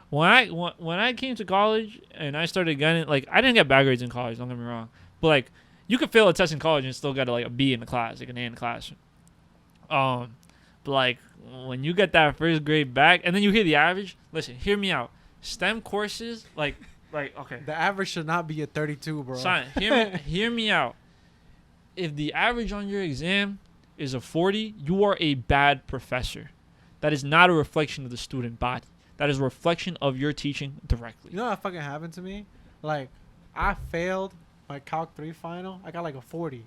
When I came to college and I started getting, like, I didn't get bad grades in college, don't get me wrong, but like you could fail a test in college and still get like a B in the class, like an A in the class. But like when you get that first grade back and then you hear the average, listen, hear me out. STEM courses, like okay, The average should not be a 32, bro. son, hear me out. If the average on your exam is a 40, you are a bad professor. That is not a reflection of the student body. That is a reflection of your teaching directly. You know what fucking happened to me? Like, I failed my Calc 3 final. I got like a 40,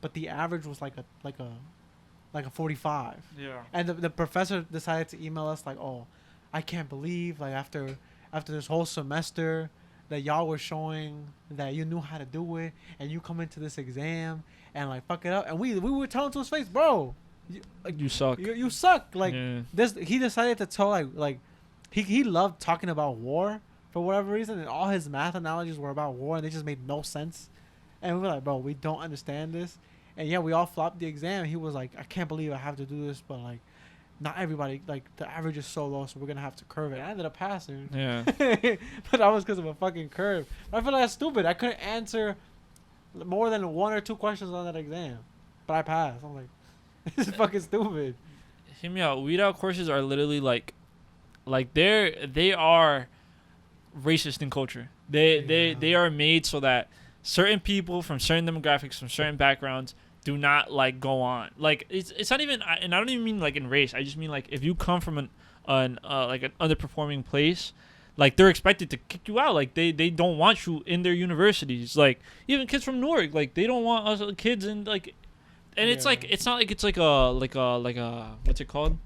but the average was like a 45. Yeah. And the professor decided to email us like, oh, I can't believe like after this whole semester that y'all were showing that you knew how to do it, and you come into this exam and like fuck it up. And we were telling to his face, bro, You suck. you suck. Like Yeah. this, he decided to tell like he loved talking about war for whatever reason, and all his math analogies were about war, and they just made no sense. And we were like, bro, we don't understand this. And yeah, we all flopped the exam. He was like, I can't believe I have to do this, but like, not everybody, like the average is so low, so we're gonna have to curve it. I ended up passing. Yeah. But that was because of a fucking curve. I feel like that's stupid. I couldn't answer more than 1 or 2 questions on that exam, but I passed. I'm like, this is fucking stupid. Hear me out. Weed out courses are literally like they are racist in culture. They are made so that certain people from certain demographics, from certain backgrounds, do not like go on. Like it's not even, and I don't even mean like in race. I just mean like if you come from an like an underperforming place, like they're expected to kick you out. Like they don't want you in their universities. Like even kids from Newark, like they don't want us kids in like, and it's like it's not like it's like a what's it called?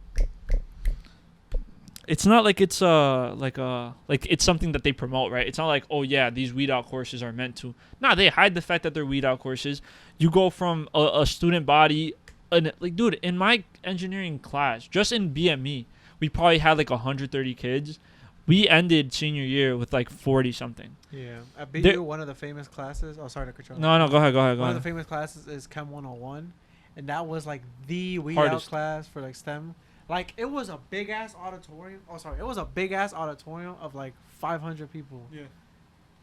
It's not like it's like it's something that they promote, right? It's not like, oh yeah, these weed out courses are meant to. Nah, they hide the fact that they're weed out courses. You go from a student body, and like, dude, in my engineering class, just in BME, we probably had like 130 kids. We ended senior year with like 40 something. Yeah, at BU, one of the famous classes. Oh, sorry to cut you off. No, go ahead. One of the famous classes is Chem 101, and that was like the weed out class for like STEM. Like it was a big ass auditorium. Oh, sorry, it was a big ass auditorium of like 500 people. Yeah.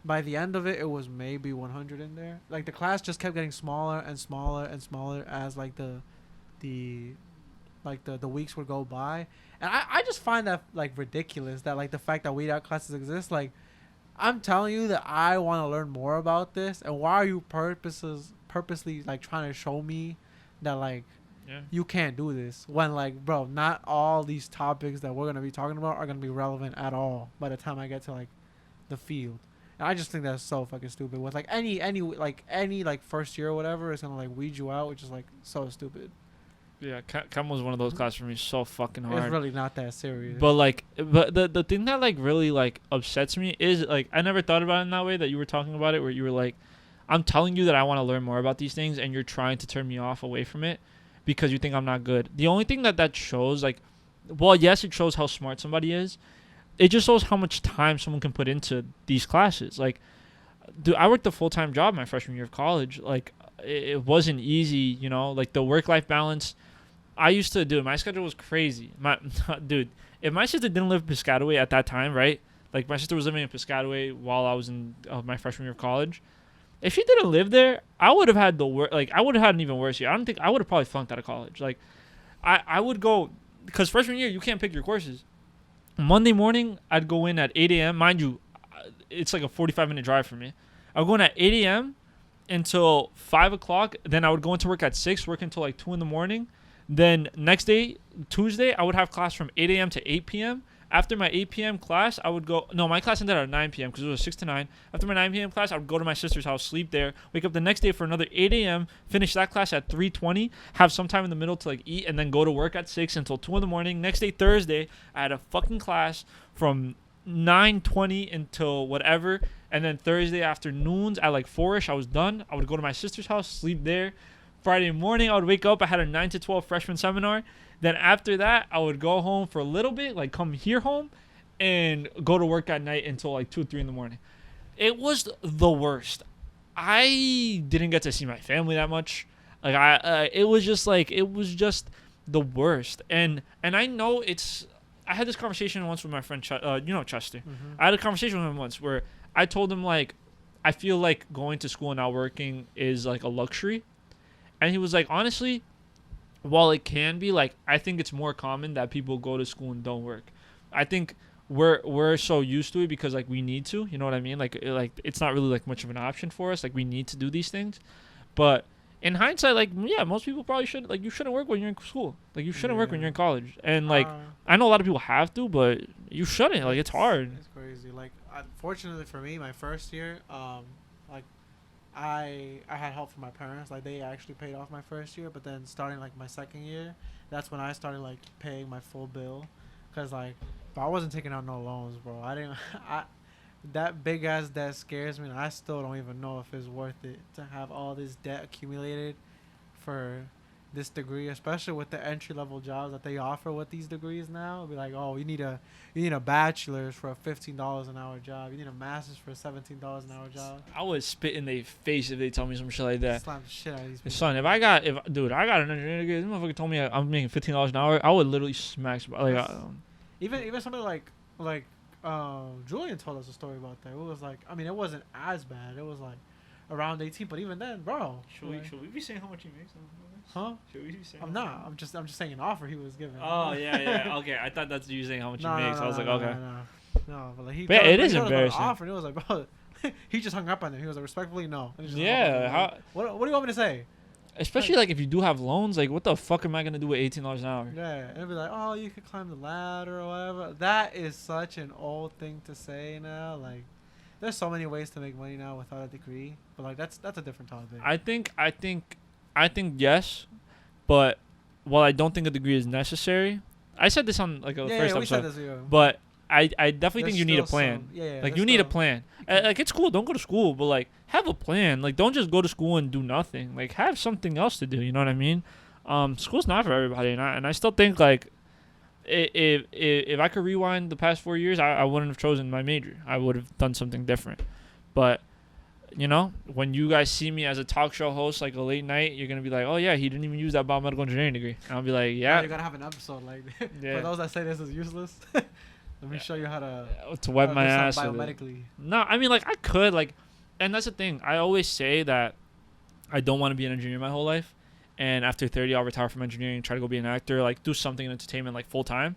By the end of it, it was maybe 100 in there. Like the class just kept getting smaller and smaller and smaller as like the weeks would go by. And I just find that like ridiculous that like the fact that weed out classes exist. Like I'm telling you that I want to learn more about this, and why are you purposely like trying to show me that like you can't do this when like, bro, not all these topics that we're gonna be talking about are gonna be relevant at all by the time I get to like the field. And I just think that's so fucking stupid. With like any first year or whatever, it's gonna like weed you out, which is like so stupid. Yeah, Chem was one of those classes for me, so fucking hard. It's really not that serious. But the thing that like really like upsets me is like I never thought about it in that way that you were talking about it, where you were like, I'm telling you that I want to learn more about these things, and you're trying to turn me off away from it because you think I'm not good. The only thing that shows, like, well, yes, it shows how smart somebody is. It just shows how much time someone can put into these classes. Like, dude, I worked a full-time job my freshman year of college. Like, it wasn't easy, you know, like the work-life balance. I used to do it. My schedule was crazy. Dude, if my sister didn't live in Piscataway at that time, right? Like, my sister was living in Piscataway while I was in my freshman year of college. If she didn't live there, I would have had I would have had an even worse year. I don't think I would have probably flunked out of college. Like, I would go, because freshman year, you can't pick your courses. Monday morning, I'd go in at 8 a.m. Mind you, it's like a 45-minute drive for me. I would go in at 8 a.m. until 5 o'clock. Then I would go into work at 6, work until like 2 in the morning. Then next day, Tuesday, I would have class from 8 a.m. to 8 p.m. After my 8 p.m. class, I would go... No, my class ended at 9 p.m. because it was 6 to 9. After my 9 p.m. class, I would go to my sister's house, sleep there, wake up the next day for another 8 a.m., finish that class at 3:20, have some time in the middle to like eat, and then go to work at 6 until 2 in the morning. Next day, Thursday, I had a fucking class from 9:20 until whatever. And then Thursday afternoons at like 4-ish, I was done. I would go to my sister's house, sleep there. Friday morning, I would wake up. I had a 9 to 12 freshman seminar. Then after that, I would go home for a little bit, like come here home, and go to work at night until like 2 or 3 in the morning. It was the worst. I didn't get to see my family that much. Like it was just the worst. And I know I had this conversation once with my friend, Chester. Mm-hmm. I had a conversation with him once where I told him like, I feel like going to school and not working is like a luxury. And he was like, honestly, while it can be, like, I think it's more common that people go to school and don't work. I think we're so used to it because, like, we need to, you know what I mean? Like it's not really, like, much of an option for us. Like, we need to do these things. But in hindsight, like, yeah, most people probably should. Like, you shouldn't work when you're in school. Like, you shouldn't work when you're in college. And, like, I know a lot of people have to, but you shouldn't. Like, it's hard. It's crazy. Like, unfortunately for me, my first year, like, I had help from my parents. Like, they actually paid off my first year, but then starting like my second year, that's when I started like paying my full bill, cause like, but I wasn't taking out no loans, bro. I didn't. That big ass debt scares me, and I still don't even know if it's worth it to have all this debt accumulated for this degree, especially with the entry level jobs that they offer with these degrees now. It'll be like, oh, you need a bachelor's for a $15 an hour job. You need a master's for a $17 an hour job. I would spit in their face if they told me some shit like that. Slap the shit out of these people. Son, I got an engineering degree, this motherfucker told me I'm making $15 an hour, I would literally smack somebody. Like, Even somebody like Julian told us a story about that. It was like, I mean, it wasn't as bad. It was like around 18, but even then, bro. should we be saying how much he makes? Huh? Should we be saying? I'm not. I'm just saying an offer he was given. Oh yeah. Okay, I thought that's you saying how much he makes. I was like, okay. No, but like he. But yeah, it is he embarrassing. Offer, and it was like, bro, he just hung up on him. He was like, respectfully, no. And he just Yeah. hung up on him. What do you want me to say? Especially like if you do have loans, like what the fuck am I gonna do with $18 an hour? Yeah, and it'd be like, oh, you could climb the ladder or whatever. That is such an old thing to say now. Like, there's so many ways to make money now without a degree, but like that's a different topic. I think yes, but while I don't think a degree is necessary, I said this on like a first we said episode, this, yeah. but I definitely think There's you need a still plan. Like you need a plan. Like it's cool, don't go to school, but like have a plan. Like don't just go to school and do nothing. Like have something else to do. You know what I mean? School's not for everybody, and I still think like if I could rewind the past 4 years, I wouldn't have chosen my major. I would have done something different. But you know, when you guys see me as a talk show host, like a late night, you're gonna be like, oh yeah, he didn't even use that biomedical engineering degree. And I'll be like, yeah. You gotta have an episode like Yeah. for those that say this is useless. Let me show you how to Wipe my do ass something with it. biomedically. No, I mean like I could like, and that's the thing. I always say that I don't want to be an engineer my whole life, and after 30, I'll retire from engineering, try to go be an actor, like do something in entertainment like full time.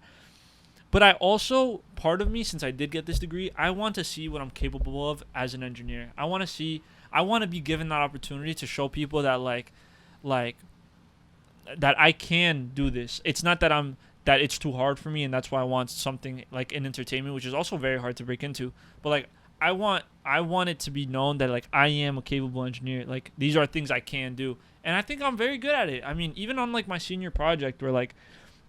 But I also, part of me, since I did get this degree, I want to see what I'm capable of as an engineer. I want to be given that opportunity to show people that like that I can do this. It's not that it's too hard for me, and that's why I want something like in entertainment, which is also very hard to break into. But like I want it to be known that like I am a capable engineer. Like these are things I can do, and I think I'm very good at it. I mean, even on like my senior project where like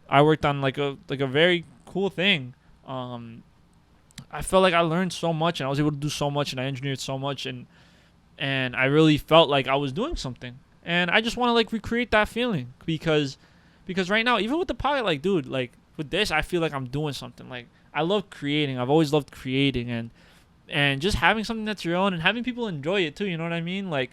I worked on like a very cool thing. I felt like I learned so much, and I was able to do so much, and I engineered so much, and I really felt like I was doing something. And I just want to like recreate that feeling because right now, even with the pilot, like dude, like with this, I feel like I'm doing something. Like I love creating. I've always loved creating and just having something that's your own and having people enjoy it too. You know what I mean? Like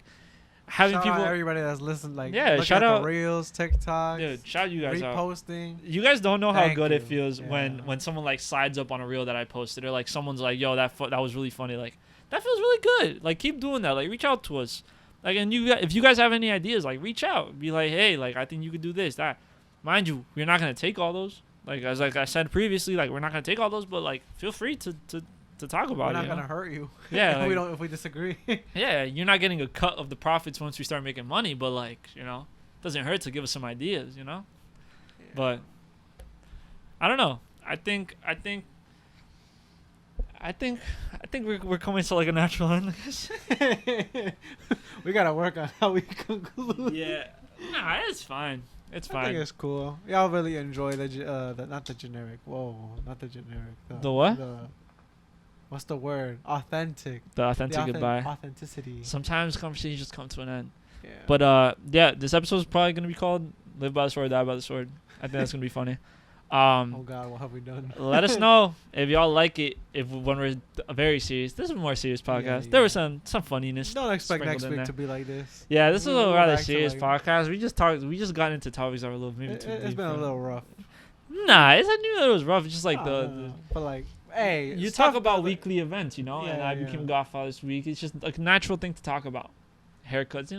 having shout people. Out everybody that's listening, like yeah, shout at out the reels, TikToks, dude. Shout you guys out. Reposting. You guys don't know how Thank good you. it feels Yeah. when someone like slides up on a reel that I posted, or like someone's like, "Yo, that was really funny." Like that feels really good. Like keep doing that. Like reach out to us. Like and if you guys have any ideas, like reach out. Be like, hey, like I think you could do this, that. Mind you, we're not gonna take all those. Like I said previously, like we're not gonna take all those, but like feel free to talk about it. We're not gonna hurt you. Yeah, like, if we disagree. yeah, you're not getting a cut of the profits once we start making money, but like it doesn't hurt to give us some ideas, Yeah. But I don't know. I think we're coming to like a natural end. We gotta work on how we conclude. Yeah, nah, it's fine. It's I fine. think it's cool. Y'all really enjoy the not the generic. Whoa, not the generic. The what? What's the word? Authentic. The authentic goodbye. Authenticity. Sometimes conversations just come to an end. Yeah. But yeah, this episode is probably gonna be called "Live by the Sword, Die by the Sword." I think that's gonna be funny. Oh God, what have we done? Let us know if y'all like it. When we're very serious, this is a more serious podcast. There was some funniness. Don't expect sprinkled next in week there. to be like this. Yeah, this is We'll a go rather back to, serious like- podcast. We just got into topics that were a little maybe too It's deep. been a little rough. Nah, it's I knew that it was rough. It's just like No. But like, hey, you stuff talk about that- weekly events, and Yeah, I became Godfather this week. It's just like a natural thing to talk about. Haircuts,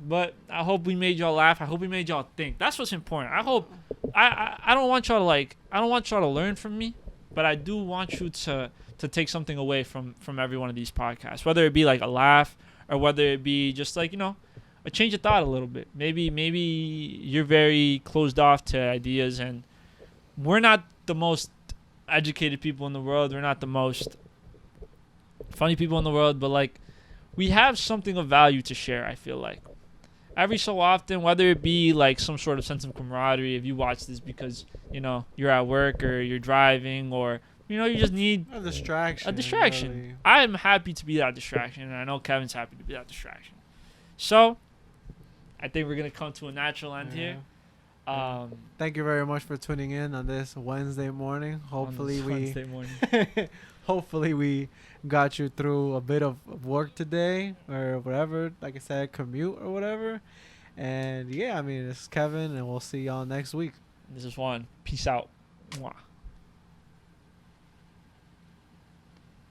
But I hope we made y'all laugh. I hope we made y'all think. That's what's important. I hope. I don't want y'all to I don't want y'all to learn from me, but I do want you to take something away from every one of these podcasts, whether it be like a laugh or whether it be just like a change of thought a little bit. Maybe you're very closed off to ideas, and we're not the most educated people in the world. We're not the most funny people in the world, but like we have something of value to share. I feel like every so often, whether it be like some sort of sense of camaraderie, if you watch this because you're at work or you're driving or you just need A distraction. Really. I'm happy to be that distraction, and I know Kevin's happy to be that distraction. So I think we're gonna come to a natural end here. Thank you very much for tuning in on this Wednesday morning. Hopefully Wednesday morning. hopefully we got you through a bit of work today or whatever. Like I said, commute or whatever. And yeah, I mean, it's Kevin, and we'll see y'all next week. This is Juan. Peace out. Mwah.